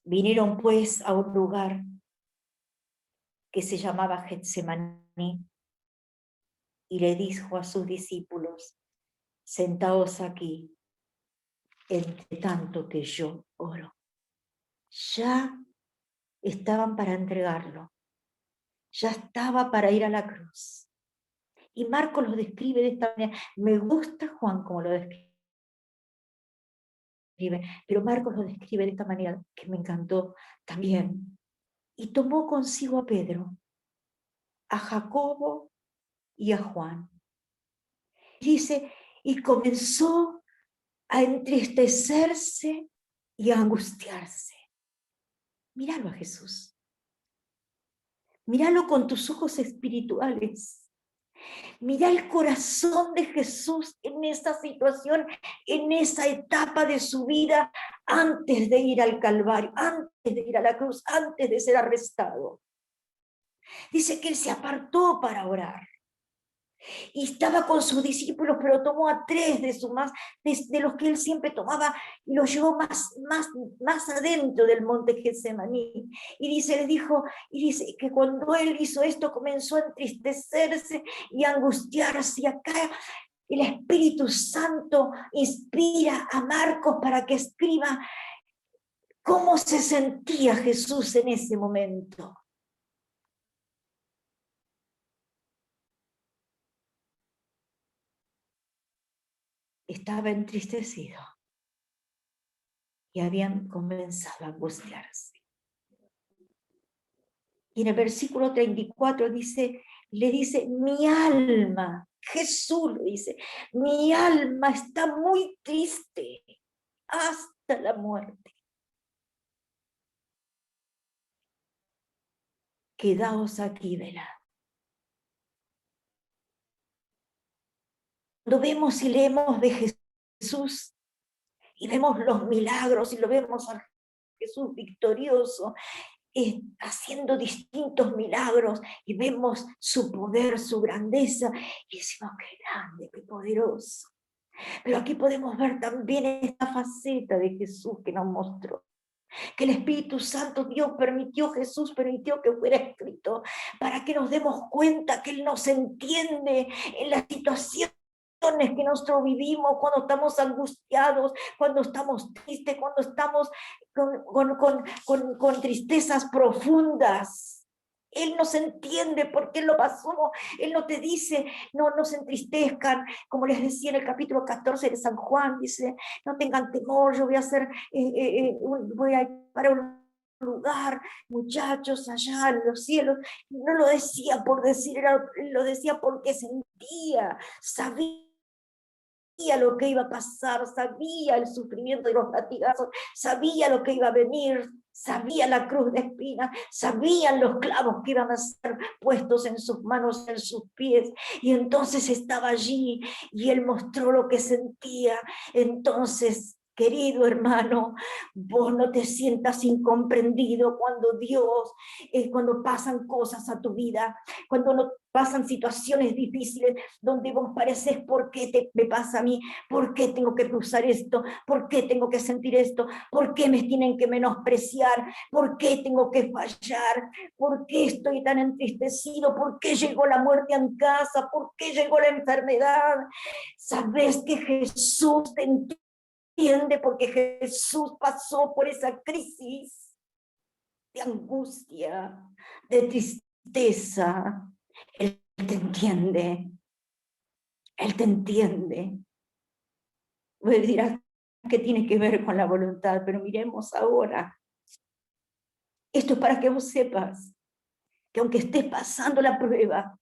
Speaker 1: vinieron pues a un lugar que se llamaba Getsemaní, y le dijo a sus discípulos, sentaos aquí, entre tanto que yo oro. Ya estaban para entregarlo, ya estaba para ir a la cruz. Y Marcos lo describe de esta manera. Me gusta Juan como lo describe, pero Marcos lo describe de esta manera que me encantó también. Y tomó consigo a Pedro, a Jacobo y a Juan. Dice, y comenzó a entristecerse y a angustiarse. Míralo a Jesús. Míralo con tus ojos espirituales. Mira el corazón de Jesús en esa situación, en esa etapa de su vida, antes de ir al Calvario, antes de ir a la cruz, antes de ser arrestado. Dice que él se apartó para orar. Y estaba con sus discípulos, pero tomó a 3 de los que él siempre tomaba, y los llevó más adentro del monte Getsemaní. Y dice que cuando él hizo esto, comenzó a entristecerse y a angustiarse. Y acá el Espíritu Santo inspira a Marcos para que escriba cómo se sentía Jesús en ese momento. estaba entristecido y habían comenzado a angustiarse. Y en el versículo 34 le dice, mi alma, Jesús le dice, mi alma está muy triste hasta la muerte. Quedaos aquí, velad. Cuando vemos y leemos de Jesús y vemos los milagros y lo vemos a Jesús victorioso, haciendo distintos milagros y vemos su poder, su grandeza y decimos, qué grande, qué poderoso. Pero aquí podemos ver también esta faceta de Jesús que nos mostró. Que el Espíritu Santo, Dios Jesús permitió que fuera escrito para que nos demos cuenta que Él nos entiende en las situaciones que nosotros vivimos, cuando estamos angustiados, cuando estamos tristes, cuando estamos con tristezas profundas. Él nos entiende porque Él lo pasó. Él no te dice, no se entristezcan, como les decía en el capítulo 14 de San Juan, dice, no tengan temor, yo voy a hacer, voy a ir para un lugar, muchachos, allá en los cielos. No lo decía por decir, lo decía porque sentía, sabía lo que iba a pasar, sabía el sufrimiento y los latigazos, sabía lo que iba a venir, sabía la cruz de espinas, sabían los clavos que iban a ser puestos en sus manos, en sus pies, y entonces estaba allí y Él mostró lo que sentía. Entonces, querido hermano, vos no te sientas incomprendido cuando Dios, cuando pasan cosas a tu vida, cuando no pasan situaciones difíciles donde vos pareces, ¿por qué me pasa a mí? ¿Por qué tengo que cruzar esto? ¿Por qué tengo que sentir esto? ¿Por qué me tienen que menospreciar? ¿Por qué tengo que fallar? ¿Por qué estoy tan entristecido? ¿Por qué llegó la muerte en casa? ¿Por qué llegó la enfermedad? ¿Sabes que Jesús te entiende? Porque Jesús pasó por esa crisis de angustia, de tristeza. Él te entiende. Él te entiende. Vos dirás, ¿qué tiene que ver con la voluntad? Pero miremos ahora. Esto es para que vos sepas que aunque estés pasando la prueba,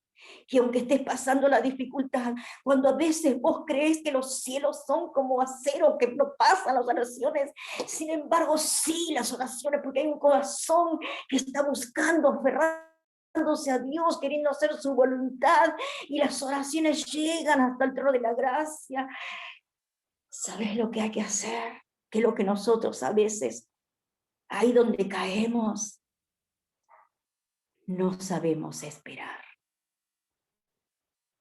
Speaker 1: que aunque estés pasando la dificultad, cuando a veces vos crees que los cielos son como acero, que no pasan las oraciones, sin embargo sí las oraciones, porque hay un corazón que está buscando, aferrándose a Dios, queriendo hacer su voluntad, y las oraciones llegan hasta el trono de la gracia. ¿Sabes lo que hay que hacer? Que lo que nosotros a veces, ahí donde caemos, no sabemos esperar.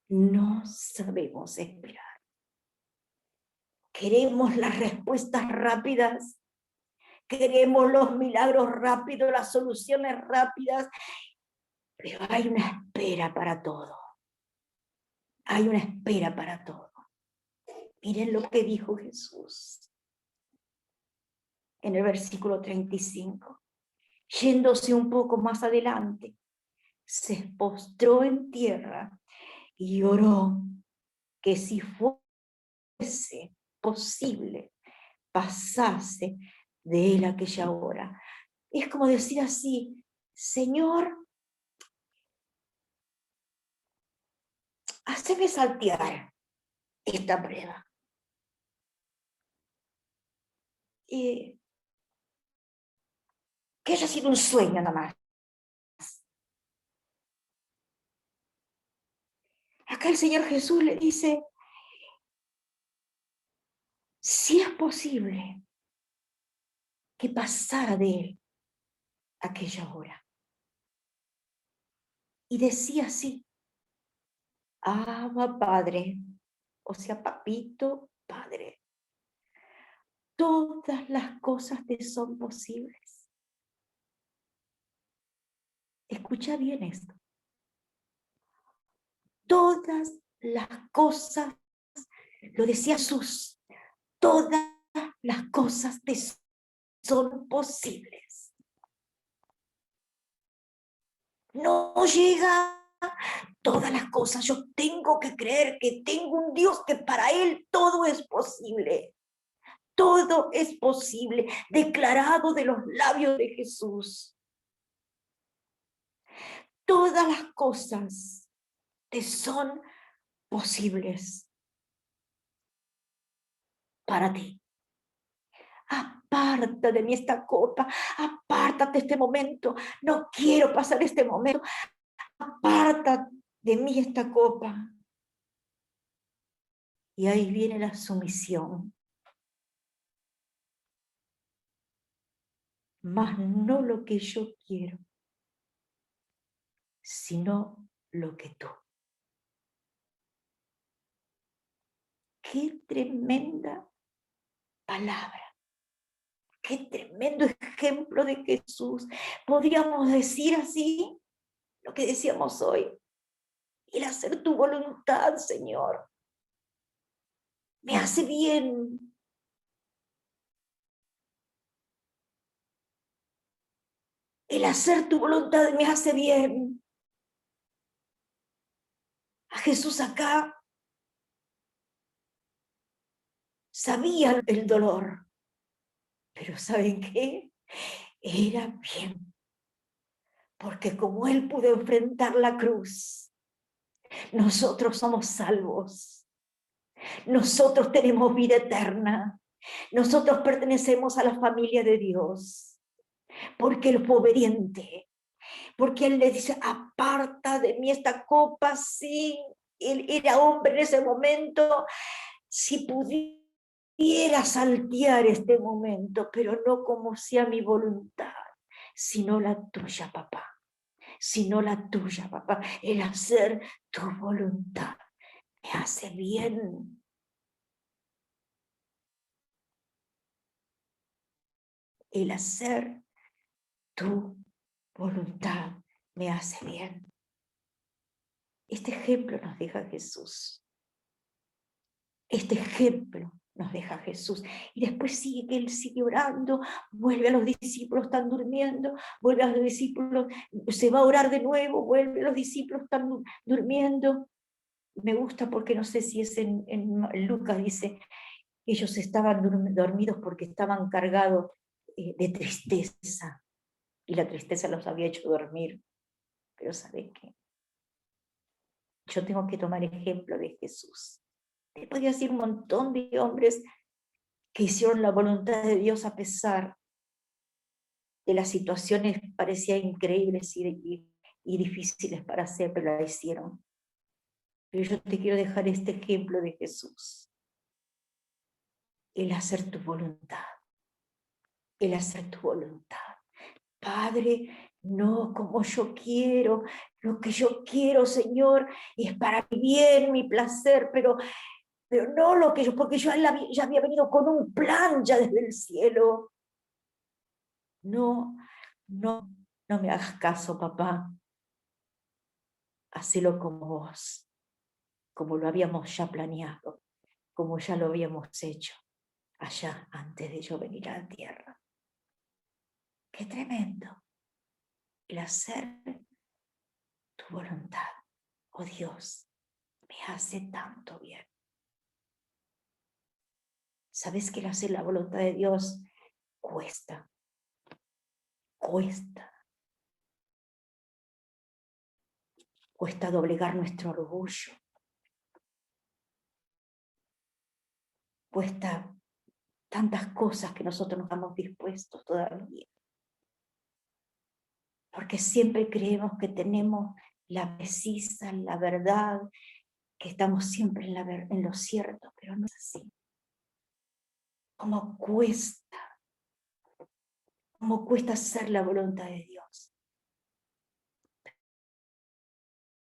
Speaker 1: No sabemos esperar. Queremos las respuestas rápidas, queremos los milagros rápidos, las soluciones rápidas, pero hay una espera para todo. Hay una espera para todo. Miren lo que dijo Jesús en el versículo 35. Yéndose un poco más adelante, se postró en tierra y oró que si fuese posible pasase de él aquella hora. Es como decir así, Señor, haceme saltear esta prueba. Que haya sido un sueño nada más. Acá el Señor Jesús le dice, si es posible que pasara de él aquella hora. Y decía así, Abba Padre, o sea, papito Padre, todas las cosas te son posibles. Escucha bien esto. Todas las cosas, lo decía Jesús, todas las cosas te son posibles. No llega todas las cosas. Yo tengo que creer que tengo un Dios que para Él todo es posible. Todo es posible, declarado de los labios de Jesús. Todas las cosas te son posibles para ti. Aparta de mí esta copa, apártate este momento, no quiero pasar este momento, aparta de mí esta copa. Y ahí viene la sumisión. Mas no lo que yo quiero, sino lo que tú. Qué tremenda palabra. Qué tremendo ejemplo de Jesús. Podríamos decir así lo que decíamos hoy. El hacer tu voluntad, Señor, me hace bien. El hacer tu voluntad me hace bien. A Jesús acá sabía el dolor, pero ¿saben qué? Era bien, porque como Él pudo enfrentar la cruz, nosotros somos salvos, nosotros tenemos vida eterna, nosotros pertenecemos a la familia de Dios, porque Él fue obediente, porque Él le dice, aparta de mí esta copa, sí, Él era hombre en ese momento, si pudiera saltear este momento, pero no como sea mi voluntad, sino la tuya, papá. Sino la tuya, papá. El hacer tu voluntad me hace bien. El hacer tu voluntad me hace bien. Este ejemplo nos deja Jesús. Este ejemplo nos deja Jesús. Y después sigue que Él sigue orando, vuelve a los discípulos, están durmiendo, vuelve a los discípulos, se va a orar de nuevo, vuelve a los discípulos, están durmiendo. Me gusta porque no sé si es en Lucas, dice, ellos estaban dormidos porque estaban cargados de tristeza, y la tristeza los había hecho dormir. Pero ¿sabes qué? Yo tengo que tomar ejemplo de Jesús. Te podría decir un montón de hombres que hicieron la voluntad de Dios a pesar de las situaciones que parecían increíbles y difíciles para hacer, pero la hicieron. Pero yo te quiero dejar este ejemplo de Jesús. El hacer tu voluntad. El hacer tu voluntad. Padre, no como yo quiero, lo que yo quiero, Señor, es para mi bien, mi placer, pero no lo que yo, porque yo ya había venido con un plan ya desde el cielo. No me hagas caso, papá. Hacelo como vos, como lo habíamos ya planeado, como ya lo habíamos hecho allá antes de yo venir a la tierra. Qué tremendo el hacer tu voluntad. Oh Dios, me hace tanto bien. ¿Sabes que el hacer la voluntad de Dios cuesta? Cuesta. Cuesta doblegar nuestro orgullo. Cuesta tantas cosas que nosotros no estamos dispuestos todavía. Porque siempre creemos que tenemos la precisa, la verdad, que estamos siempre en lo cierto, pero no es así. ¿Cómo cuesta? ¿Cómo cuesta hacer la voluntad de Dios?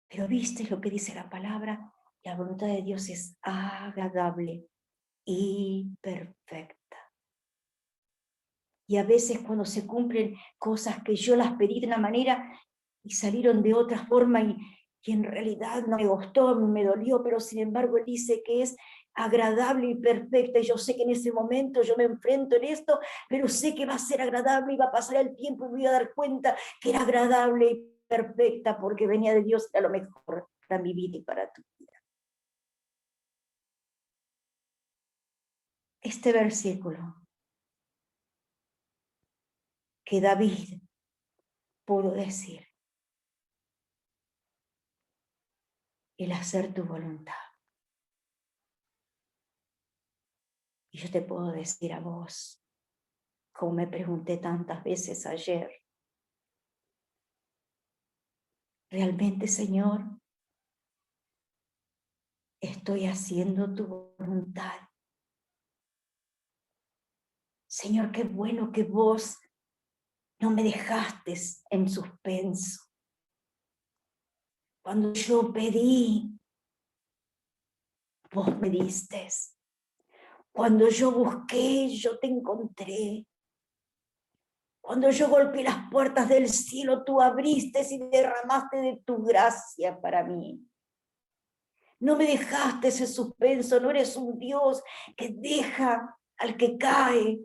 Speaker 1: Pero ¿viste lo que dice la palabra? La voluntad de Dios es agradable y perfecta. Y a veces cuando se cumplen cosas que yo las pedí de una manera y salieron de otra forma y en realidad no me gustó, me dolió, pero sin embargo Él dice que es agradable y perfecta, y yo sé que en ese momento yo me enfrento en esto, pero sé que va a ser agradable y va a pasar el tiempo y me voy a dar cuenta que era agradable y perfecta porque venía de Dios, era lo mejor. para mi vida y para tu vida. Este versículo que David pudo decir, el hacer tu voluntad. Y yo te puedo decir a vos, como me pregunté tantas veces ayer, ¿realmente, Señor, estoy haciendo tu voluntad? Señor, qué bueno que vos no me dejaste en suspenso. Cuando yo pedí, vos me diste. Cuando yo busqué, yo te encontré. Cuando yo golpeé las puertas del cielo, tú abriste y derramaste de tu gracia para mí. No me dejaste ese suspenso, no eres un Dios que deja al que cae,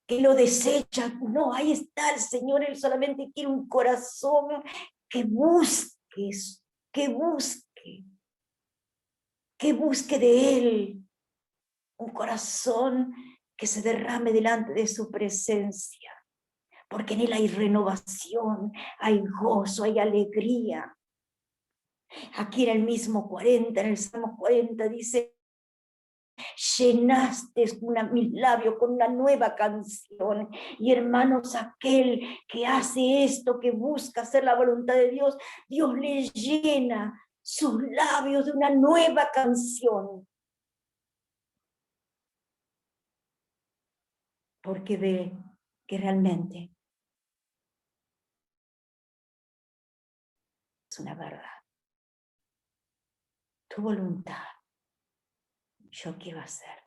Speaker 1: que lo desecha. No, ahí está el Señor, Él solamente quiere un corazón que busques, que busque de Él, un corazón que se derrame delante de su presencia, porque en Él hay renovación, hay gozo, hay alegría. Aquí en el mismo 40, en el Salmo 40 dice, llenaste mis labios con una nueva canción. Y hermanos, aquel que hace esto, que busca hacer la voluntad de Dios, Dios le llena sus labios de una nueva canción. Porque ve que realmente es una verdad. Tu voluntad, yo quiero hacer.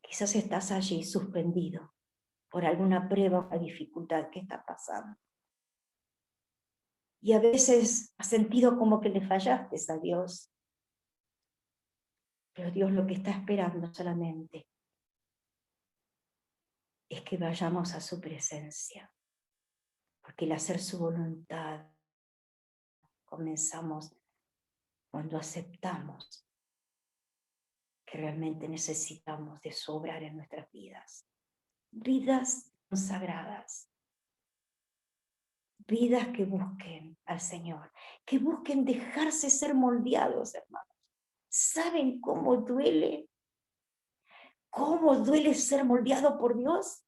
Speaker 1: Quizás estás allí suspendido por alguna prueba o dificultad que está pasando. Y a veces has sentido como que le fallaste a Dios. Pero Dios lo que está esperando solamente es que vayamos a su presencia. Porque el hacer su voluntad comenzamos cuando aceptamos que realmente necesitamos de su obrar en nuestras vidas. Vidas consagradas. Vidas que busquen al Señor. Que busquen dejarse ser moldeados, hermanos. ¿Saben cómo duele? ¿Cómo duele ser moldeado por Dios?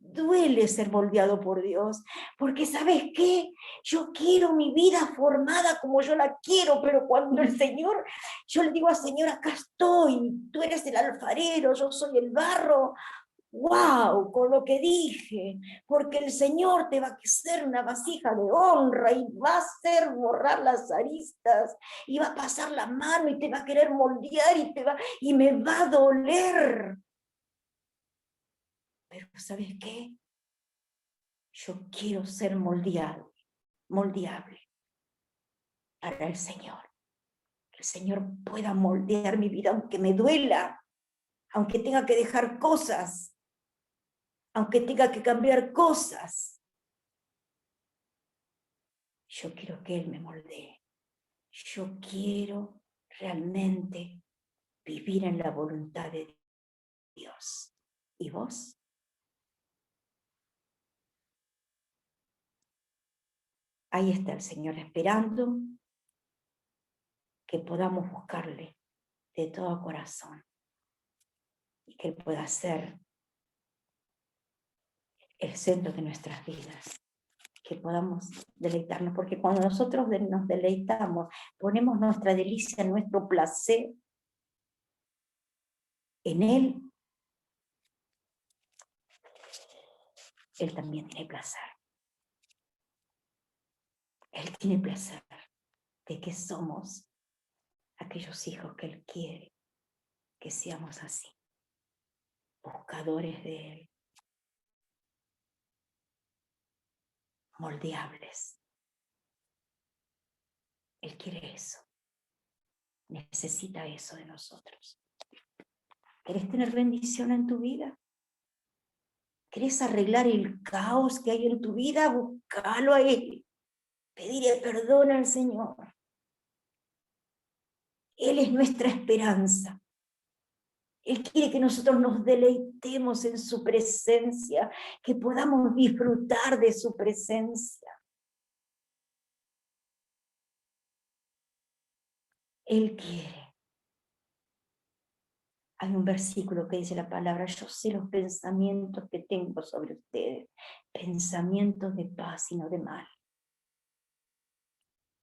Speaker 1: Duele ser moldeado por Dios, porque ¿sabes qué? Yo quiero mi vida formada como yo la quiero, pero cuando el Señor, yo le digo al Señor, acá estoy, tú eres el alfarero, yo soy el barro, wow, con lo que dije, porque el Señor te va a hacer una vasija de honra y va a hacer borrar las aristas y va a pasar la mano y te va a querer moldear y me va a doler. Pero ¿sabes qué? Yo quiero ser moldeable para el Señor. Que el Señor pueda moldear mi vida, aunque me duela, aunque tenga que dejar cosas, aunque tenga que cambiar cosas. Yo quiero que Él me moldee. Yo quiero realmente vivir en la voluntad de Dios. ¿Y vos? Ahí está el Señor esperando que podamos buscarle de todo corazón y que Él pueda ser el centro de nuestras vidas, que podamos deleitarnos, porque cuando nosotros nos deleitamos, ponemos nuestra delicia, nuestro placer en Él, Él también tiene placer. Él tiene placer de que somos aquellos hijos que Él quiere que seamos así, buscadores de Él, moldeables. Él quiere eso, necesita eso de nosotros. ¿Querés tener bendición en tu vida? ¿Querés arreglar el caos que hay en tu vida? Búscalo a Él. pedirle perdón al Señor. Él es nuestra esperanza. Él quiere que nosotros nos deleitemos en su presencia, que podamos disfrutar de su presencia. Él quiere. Hay un versículo que dice la palabra: yo sé los pensamientos que tengo sobre ustedes, pensamientos de paz y no de mal.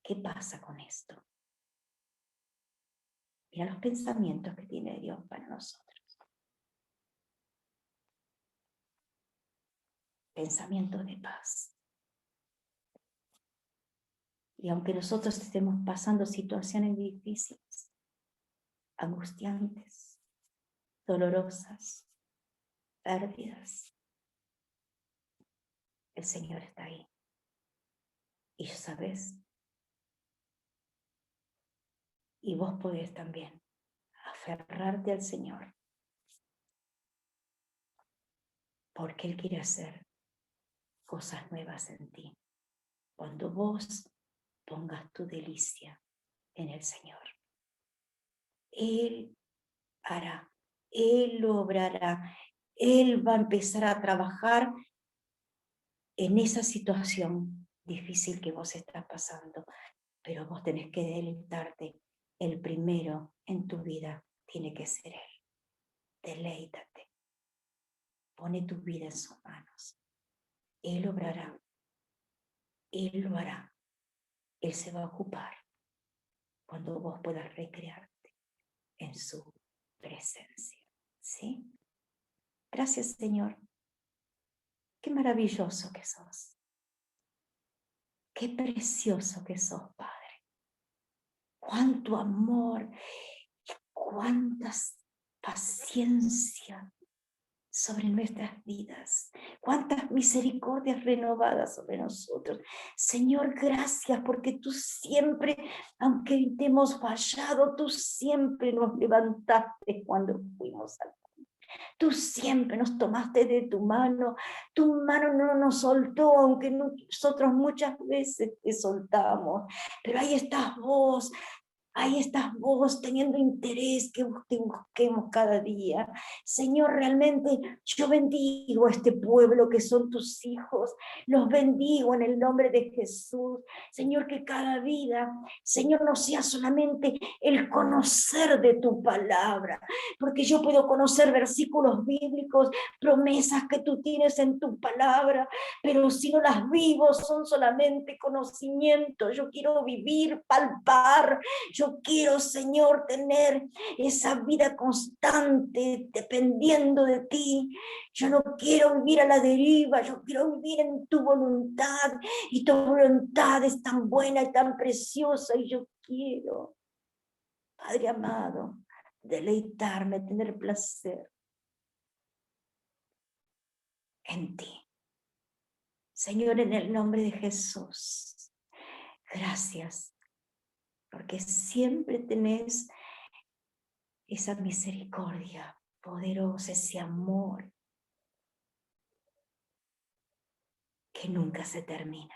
Speaker 1: ¿Qué pasa con esto? Mira los pensamientos que tiene Dios para nosotros. Pensamientos de paz. Y aunque nosotros estemos pasando situaciones difíciles, angustiantes, dolorosas, pérdidas, el Señor está ahí. Y sabes, y vos podés también aferrarte al Señor, porque Él quiere hacer cosas nuevas en ti. Cuando vos pongas tu delicia en el Señor, Él hará, Él lo obrará, Él va a empezar a trabajar en esa situación difícil que vos estás pasando, pero vos tenés que deleitarte. El primero en tu vida tiene que ser Él. Deleítate. Pone tu vida en sus manos. Él obrará. Él lo hará. Él se va a ocupar cuando vos puedas recrearte en su presencia. ¿Sí? Gracias, Señor. Qué maravilloso que sos. Qué precioso que sos, Padre. Cuánto amor, cuánta paciencia sobre nuestras vidas, cuántas misericordias renovadas sobre nosotros. Señor, gracias porque tú siempre, aunque te hemos fallado, tú siempre nos levantaste cuando fuimos al mundo. Tú siempre nos tomaste de tu mano no nos soltó, aunque nosotros muchas veces te soltamos, pero ahí estás vos. Ahí estás vos teniendo interés que te busquemos cada día. Señor, realmente yo bendigo a este pueblo que son tus hijos. Los bendigo en el nombre de Jesús. Señor, que cada vida, Señor, no sea solamente el conocer de tu palabra, porque yo puedo conocer versículos bíblicos, promesas que tú tienes en tu palabra, pero si no las vivo son solamente conocimiento. Yo quiero vivir, palpar. Yo quiero, Señor, tener esa vida constante dependiendo de ti. Yo no quiero vivir a la deriva, yo quiero vivir en tu voluntad. Y tu voluntad es tan buena y tan preciosa. Y yo quiero, Padre amado, deleitarme, tener placer en ti. Señor, en el nombre de Jesús, gracias, porque siempre tenés esa misericordia poderosa, ese amor que nunca se termina.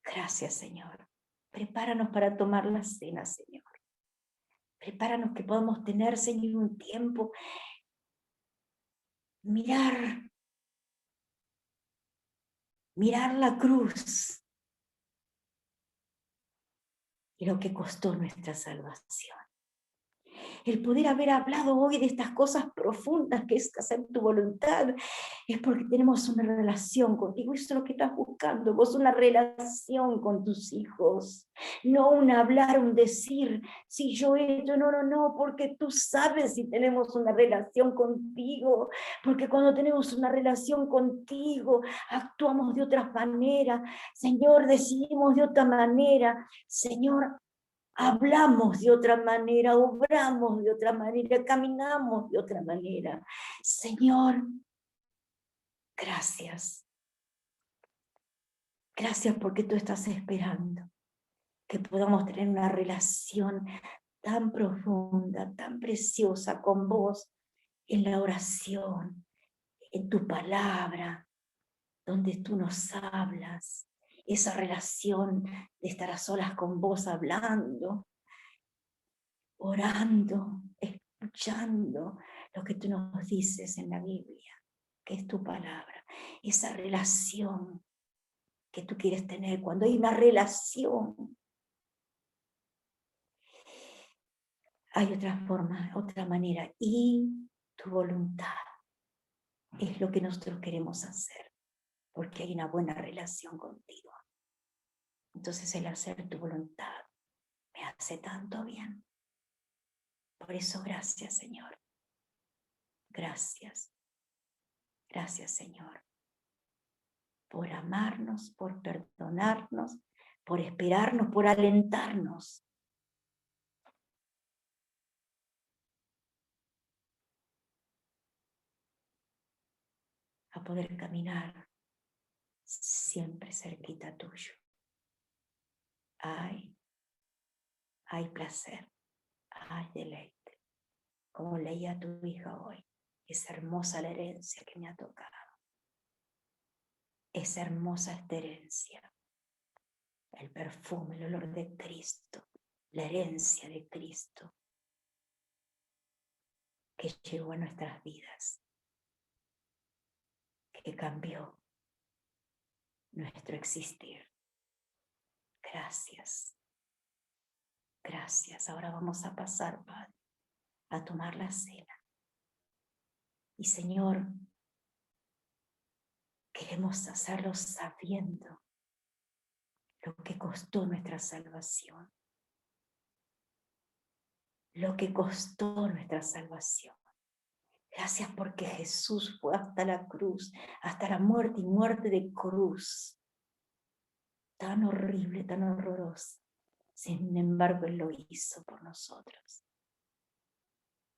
Speaker 1: Gracias, Señor. Prepáranos para tomar la cena, Señor. Prepáranos que podamos tener, Señor, un tiempo, mirar la cruz y lo que costó nuestra salvación. El poder haber hablado hoy de estas cosas profundas que es hacer tu voluntad, es porque tenemos una relación contigo. Eso es lo que estás buscando, vos, una relación con tus hijos. No un hablar, un decir, si yo he hecho, no, porque tú sabes si tenemos una relación contigo, porque cuando tenemos una relación contigo, actuamos de otra manera, Señor, decidimos de otra manera, Señor, hablamos de otra manera, obramos de otra manera, caminamos de otra manera. Señor, gracias. Gracias porque tú estás esperando que podamos tener una relación tan profunda, tan preciosa con vos en la oración, en tu palabra, donde tú nos hablas, esa relación de estar a solas con vos hablando, orando, escuchando lo que tú nos dices en la Biblia, que es tu palabra, esa relación que tú quieres tener. Cuando hay una relación, hay otra forma, otra manera, y tu voluntad es lo que nosotros queremos hacer, porque hay una buena relación contigo. Entonces el hacer tu voluntad me hace tanto bien. Por eso gracias, Señor. Gracias. Gracias, Señor. Por amarnos, por perdonarnos, por esperarnos, por alentarnos. A poder caminar siempre cerquita tuyo. Hay placer, hay deleite. Como leía tu hija hoy, es hermosa la herencia que me ha tocado. Es hermosa esta herencia. El perfume, el olor de Cristo, la herencia de Cristo que llegó a nuestras vidas, que cambió nuestro existir. Gracias. Gracias. Ahora vamos a pasar, Padre, a tomar la cena. Y Señor, queremos hacerlo sabiendo lo que costó nuestra salvación. Lo que costó nuestra salvación. Gracias porque Jesús fue hasta la cruz, hasta la muerte y muerte de cruz. Tan horrible, tan horrorosa. Sin embargo, Él lo hizo por nosotros.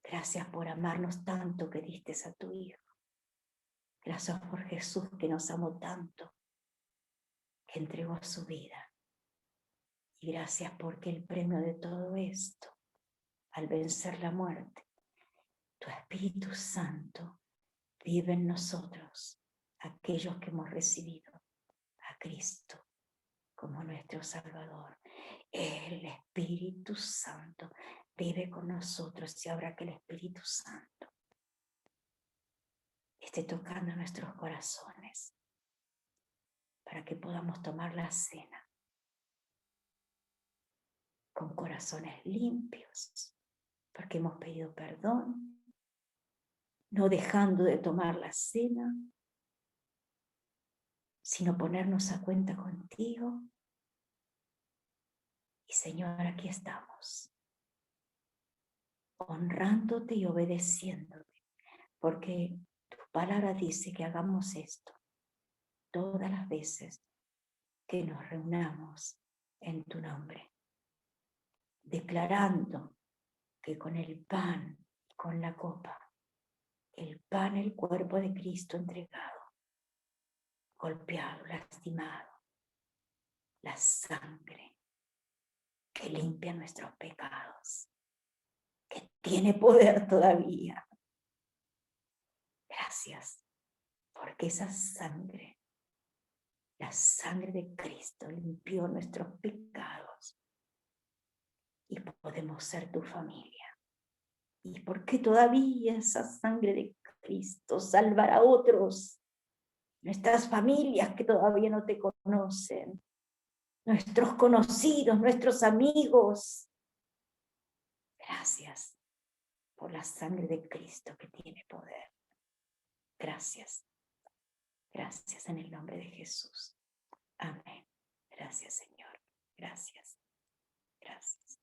Speaker 1: Gracias por amarnos tanto que diste a tu Hijo. Gracias por Jesús que nos amó tanto, que entregó su vida. Y gracias porque el premio de todo esto, al vencer la muerte, tu Espíritu Santo vive en nosotros, aquellos que hemos recibido a Cristo como nuestro Salvador. El Espíritu Santo vive con nosotros y ahora que el Espíritu Santo esté tocando nuestros corazones para que podamos tomar la cena con corazones limpios, porque hemos pedido perdón, no dejando de tomar la cena, sino ponernos a cuenta contigo. Y Señor, aquí estamos, honrándote y obedeciéndote, porque tu palabra dice que hagamos esto todas las veces que nos reunamos en tu nombre, declarando que con el pan, con la copa, el pan, el cuerpo de Cristo entregado, golpeado, lastimado, la sangre que limpia nuestros pecados, que tiene poder todavía. Gracias, porque esa sangre, la sangre de Cristo limpió nuestros pecados y podemos ser tu familia. Y porque todavía esa sangre de Cristo salvará a otros, nuestras familias que todavía no te conocen, nuestros conocidos, nuestros amigos. Gracias por la sangre de Cristo que tiene poder. Gracias. Gracias en el nombre de Jesús. Amén. Gracias, Señor. Gracias. Gracias.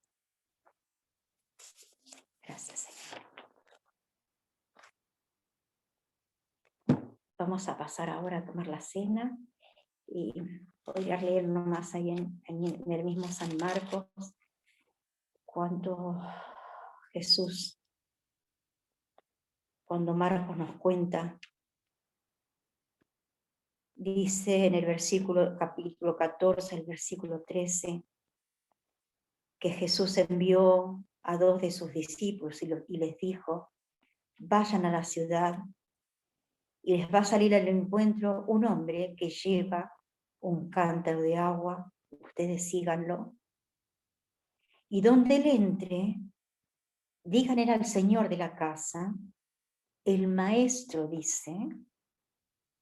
Speaker 1: Gracias, Señor. Vamos a pasar ahora a tomar la cena y podría leer nomás ahí en el mismo San Marcos cuando Jesús, cuando Marcos nos cuenta, dice en el capítulo 14, el versículo 13, que Jesús envió a 2 de sus discípulos y les dijo: vayan a la ciudad y les va a salir al encuentro un hombre que lleva un cántaro de agua, ustedes síganlo. Y donde él entre, díganle al señor de la casa, el maestro dice,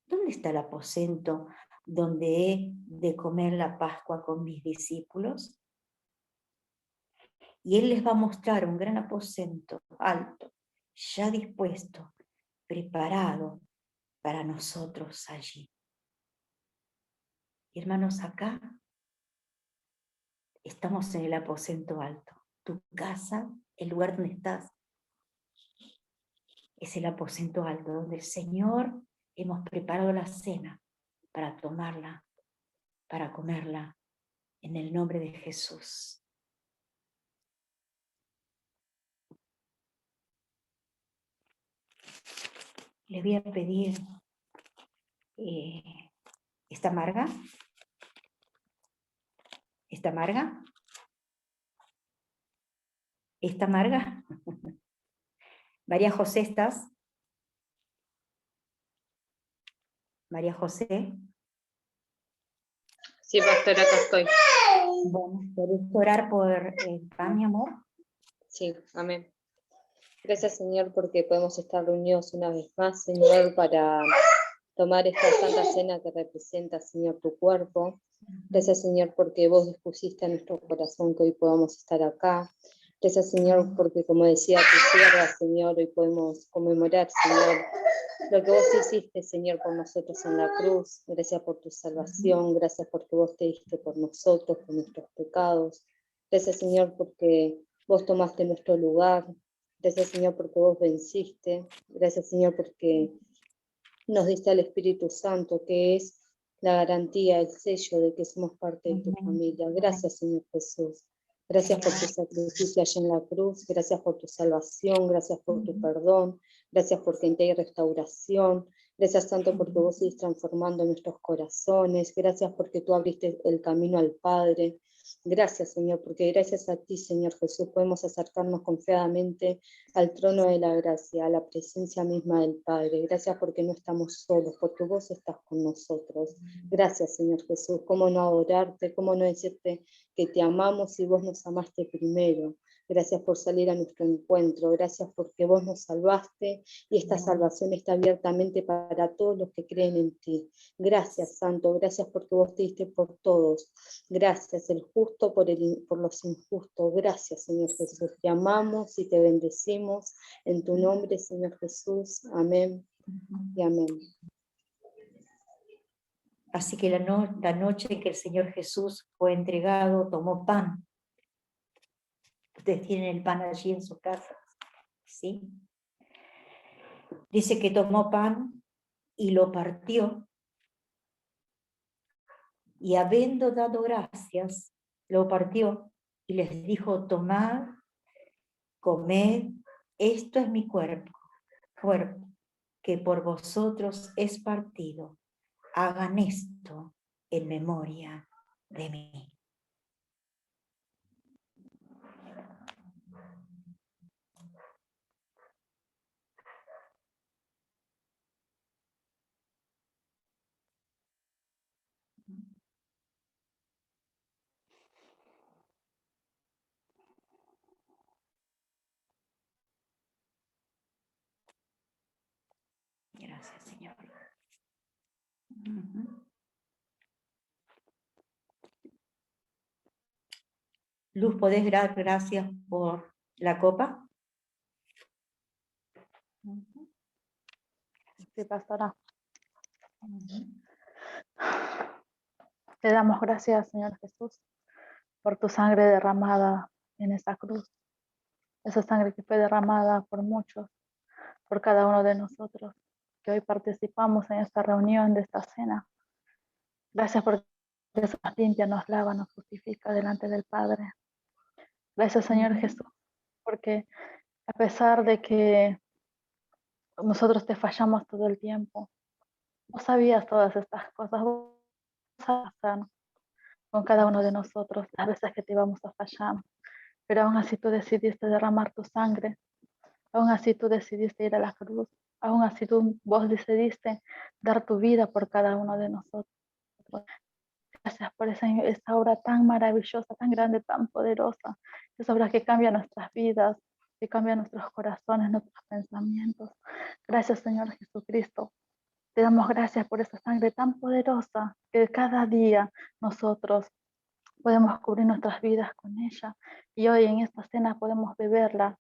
Speaker 1: ¿dónde está el aposento donde he de comer la Pascua con mis discípulos? Y él les va a mostrar un gran aposento alto, ya dispuesto, preparado para nosotros allí. Hermanos, acá estamos en el aposento alto. Tu casa, el lugar donde estás, es el aposento alto, donde el Señor hemos preparado la cena para tomarla, para comerla, en el nombre de Jesús. Le voy a pedir, ¿está amarga? ¿Está amarga? ¿Está amarga? María José, ¿estás? María José.
Speaker 2: Sí, pastora, acá estoy.
Speaker 1: Bueno, ¿querés orar por pan, mi amor?
Speaker 2: Sí, amén. Gracias, Señor, porque podemos estar reunidos una vez más, Señor, para tomar esta santa cena que representa, Señor, tu cuerpo. Gracias, Señor, porque vos dispusiste a nuestro corazón que hoy podamos estar acá. Gracias, Señor, porque como decía tu sierva, Señor, hoy podemos conmemorar, Señor, lo que vos hiciste, Señor, por nosotros en la cruz. Gracias por tu salvación, gracias porque vos te diste por nosotros, por nuestros pecados. Gracias, Señor, porque vos tomaste nuestro lugar. Gracias, Señor, porque vos venciste. Gracias, Señor, porque nos diste al Espíritu Santo, que es la garantía, el sello de que somos parte de tu familia. Gracias, Señor Jesús. Gracias por tu sacrificio allá en la cruz. Gracias por tu salvación. Gracias por tu perdón. Gracias porque en ti hay restauración. Gracias, Santo, porque vos seguís transformando nuestros corazones. Gracias porque tú abriste el camino al Padre. Gracias, Señor, porque gracias a ti, Señor Jesús, podemos acercarnos confiadamente al trono de la gracia, a la presencia misma del Padre. Gracias porque no estamos solos, porque vos estás con nosotros. Gracias, Señor Jesús. ¿Cómo no adorarte? ¿Cómo no decirte que te amamos y vos nos amaste primero? Gracias por salir a nuestro encuentro. Gracias porque vos nos salvaste y esta salvación está abiertamente para todos los que creen en ti. Gracias, Santo. Gracias porque vos te diste por todos. Gracias, el justo por los injustos. Gracias, Señor Jesús. Te amamos y te bendecimos en tu nombre, Señor Jesús. Amén y amén.
Speaker 1: Así que la noche en que el Señor Jesús fue entregado, tomó pan. Ustedes tienen el pan allí en su casa, ¿sí? Dice que tomó pan y lo partió, y habiendo dado gracias, lo partió y les dijo, tomad, comed, esto es mi cuerpo, que por vosotros es partido. Hagan esto en memoria de mí. Gracias, Señor. Luz, ¿podés dar gracias por la copa?
Speaker 3: Sí, pastora. Te damos gracias, Señor Jesús, por tu sangre derramada en esta cruz. Esa sangre que fue derramada por muchos, por cada uno de nosotros, que hoy participamos en esta reunión de esta cena. Gracias porque eso nos limpia, nos lava, nos justifica delante del Padre. Gracias, Señor Jesús, porque a pesar de que nosotros te fallamos todo el tiempo, vos sabías todas estas cosas, vos sabías con cada uno de nosotros las veces que te íbamos a fallar, pero aún así tú decidiste derramar tu sangre, aún así tú decidiste ir a la cruz, aún así vos decidiste dar tu vida por cada uno de nosotros. por esa obra tan maravillosa, tan grande, tan poderosa. Esa obra que cambia nuestras vidas, que cambia nuestros corazones, nuestros pensamientos. Gracias, Señor Jesucristo. Te damos gracias por esa sangre tan poderosa que cada día nosotros podemos cubrir nuestras vidas con ella. Y hoy en esta cena podemos beberla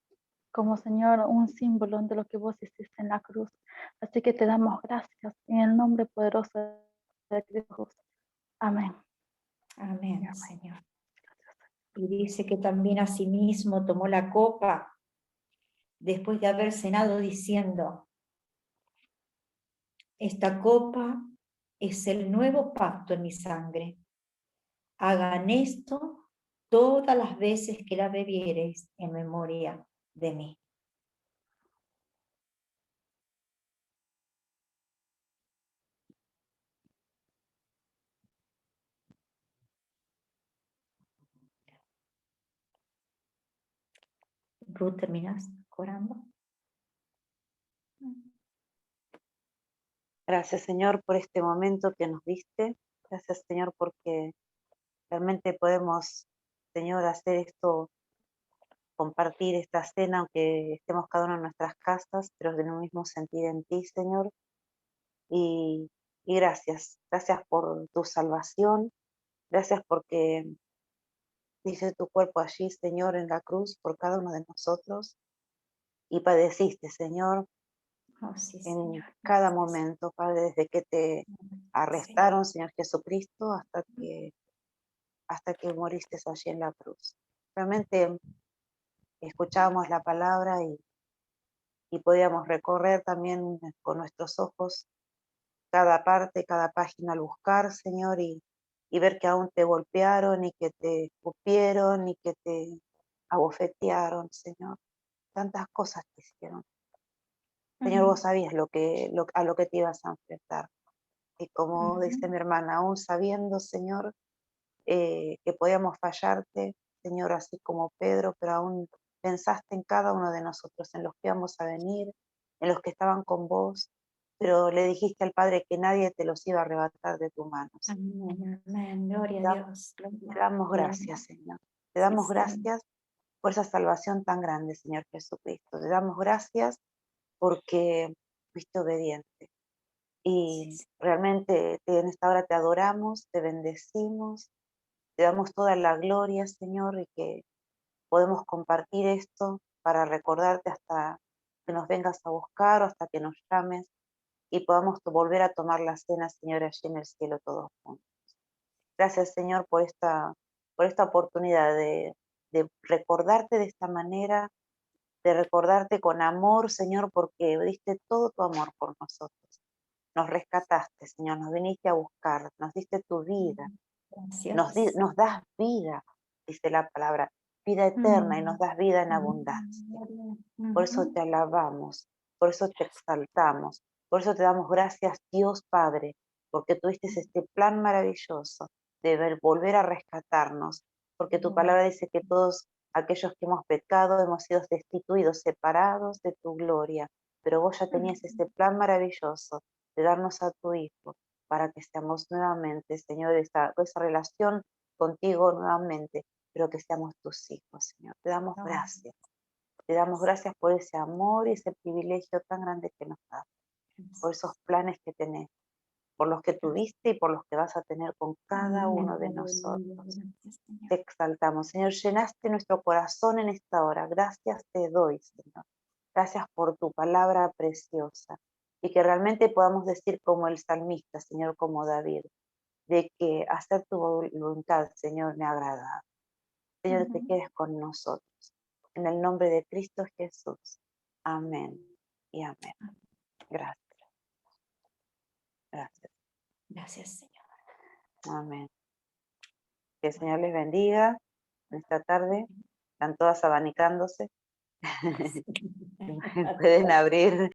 Speaker 3: como, Señor, un símbolo de lo que vos hiciste en la cruz. Así que te damos gracias en el nombre poderoso de Cristo. Amén.
Speaker 1: Amén, Señor. Y dice que también asimismo tomó la copa después de haber cenado diciendo: esta copa es el nuevo pacto en mi sangre. Hagan esto todas las veces que la bebiereis en memoria de mí. Ruth, ¿terminas orando?
Speaker 4: Gracias, Señor, por este momento que nos diste. Gracias, Señor, porque realmente podemos, Señor, hacer esto, compartir esta cena, aunque estemos cada uno en nuestras casas, pero en un mismo sentido en ti, Señor. Y gracias por tu salvación. Gracias porque dice tu cuerpo allí, Señor, en la cruz por cada uno de nosotros. Y padeciste, Señor,
Speaker 1: Oh, sí,
Speaker 4: en
Speaker 1: Señor.
Speaker 4: cada momento, Padre, desde que te arrestaron, Señor Jesucristo, hasta que moriste allí en la cruz. Realmente escuchábamos la palabra y podíamos recorrer también con nuestros ojos cada parte, cada página al buscar, Señor, y ver que aún te golpearon y que te escupieron y que te abofetearon, Señor. Tantas cosas que hicieron. Señor, vos sabías a lo que te ibas a enfrentar. Y como dice mi hermana, aún sabiendo, Señor, que podíamos fallarte, Señor, así como Pedro, pero aún pensaste en cada uno de nosotros, en los que íbamos a venir, en los que estaban con vos, pero le dijiste al Padre que nadie te los iba a arrebatar de tu mano.
Speaker 1: Amén, amén. Gloria a Dios.
Speaker 4: Te damos gracias, Señor. Te damos gracias por esa salvación tan grande, Señor Jesucristo. Te damos gracias porque fuiste obediente. Y realmente en esta hora te adoramos, te bendecimos, te damos toda la gloria, Señor, y que podemos compartir esto para recordarte hasta que nos vengas a buscar o hasta que nos llames y podamos volver a tomar la cena, Señor, allí en el cielo todos juntos. Gracias, Señor, por esta oportunidad de recordarte de esta manera, de recordarte con amor, Señor, porque diste todo tu amor por nosotros. Nos rescataste, Señor, nos viniste a buscar, nos diste tu vida, nos das vida, dice la palabra, vida eterna, y nos das vida en abundancia. Por eso te alabamos, por eso te exaltamos, por eso te damos gracias, Dios Padre, porque tuviste este plan maravilloso de volver a rescatarnos, porque tu palabra dice que todos aquellos que hemos pecado hemos sido destituidos, separados de tu gloria, pero vos ya tenías este plan maravilloso de darnos a tu Hijo para que seamos nuevamente, Señor, esa relación contigo nuevamente, pero que seamos tus hijos, Señor. Te damos gracias. Te damos gracias por ese amor y ese privilegio tan grande que nos das, por esos planes que tenés, por los que tuviste y por los que vas a tener con cada uno de nosotros. Te exaltamos, Señor, llenaste nuestro corazón en esta hora. Gracias te doy, Señor. Gracias por tu palabra preciosa y que realmente podamos decir como el salmista, Señor, como David, de que hacer tu voluntad, Señor, me agrada. Señor, te quedes con nosotros. En el nombre de Cristo Jesús. Amén y amén. Gracias. Gracias.
Speaker 1: Gracias, Señor.
Speaker 4: Amén. Que el Señor les bendiga en esta tarde. Están todas abanicándose. Pueden abrir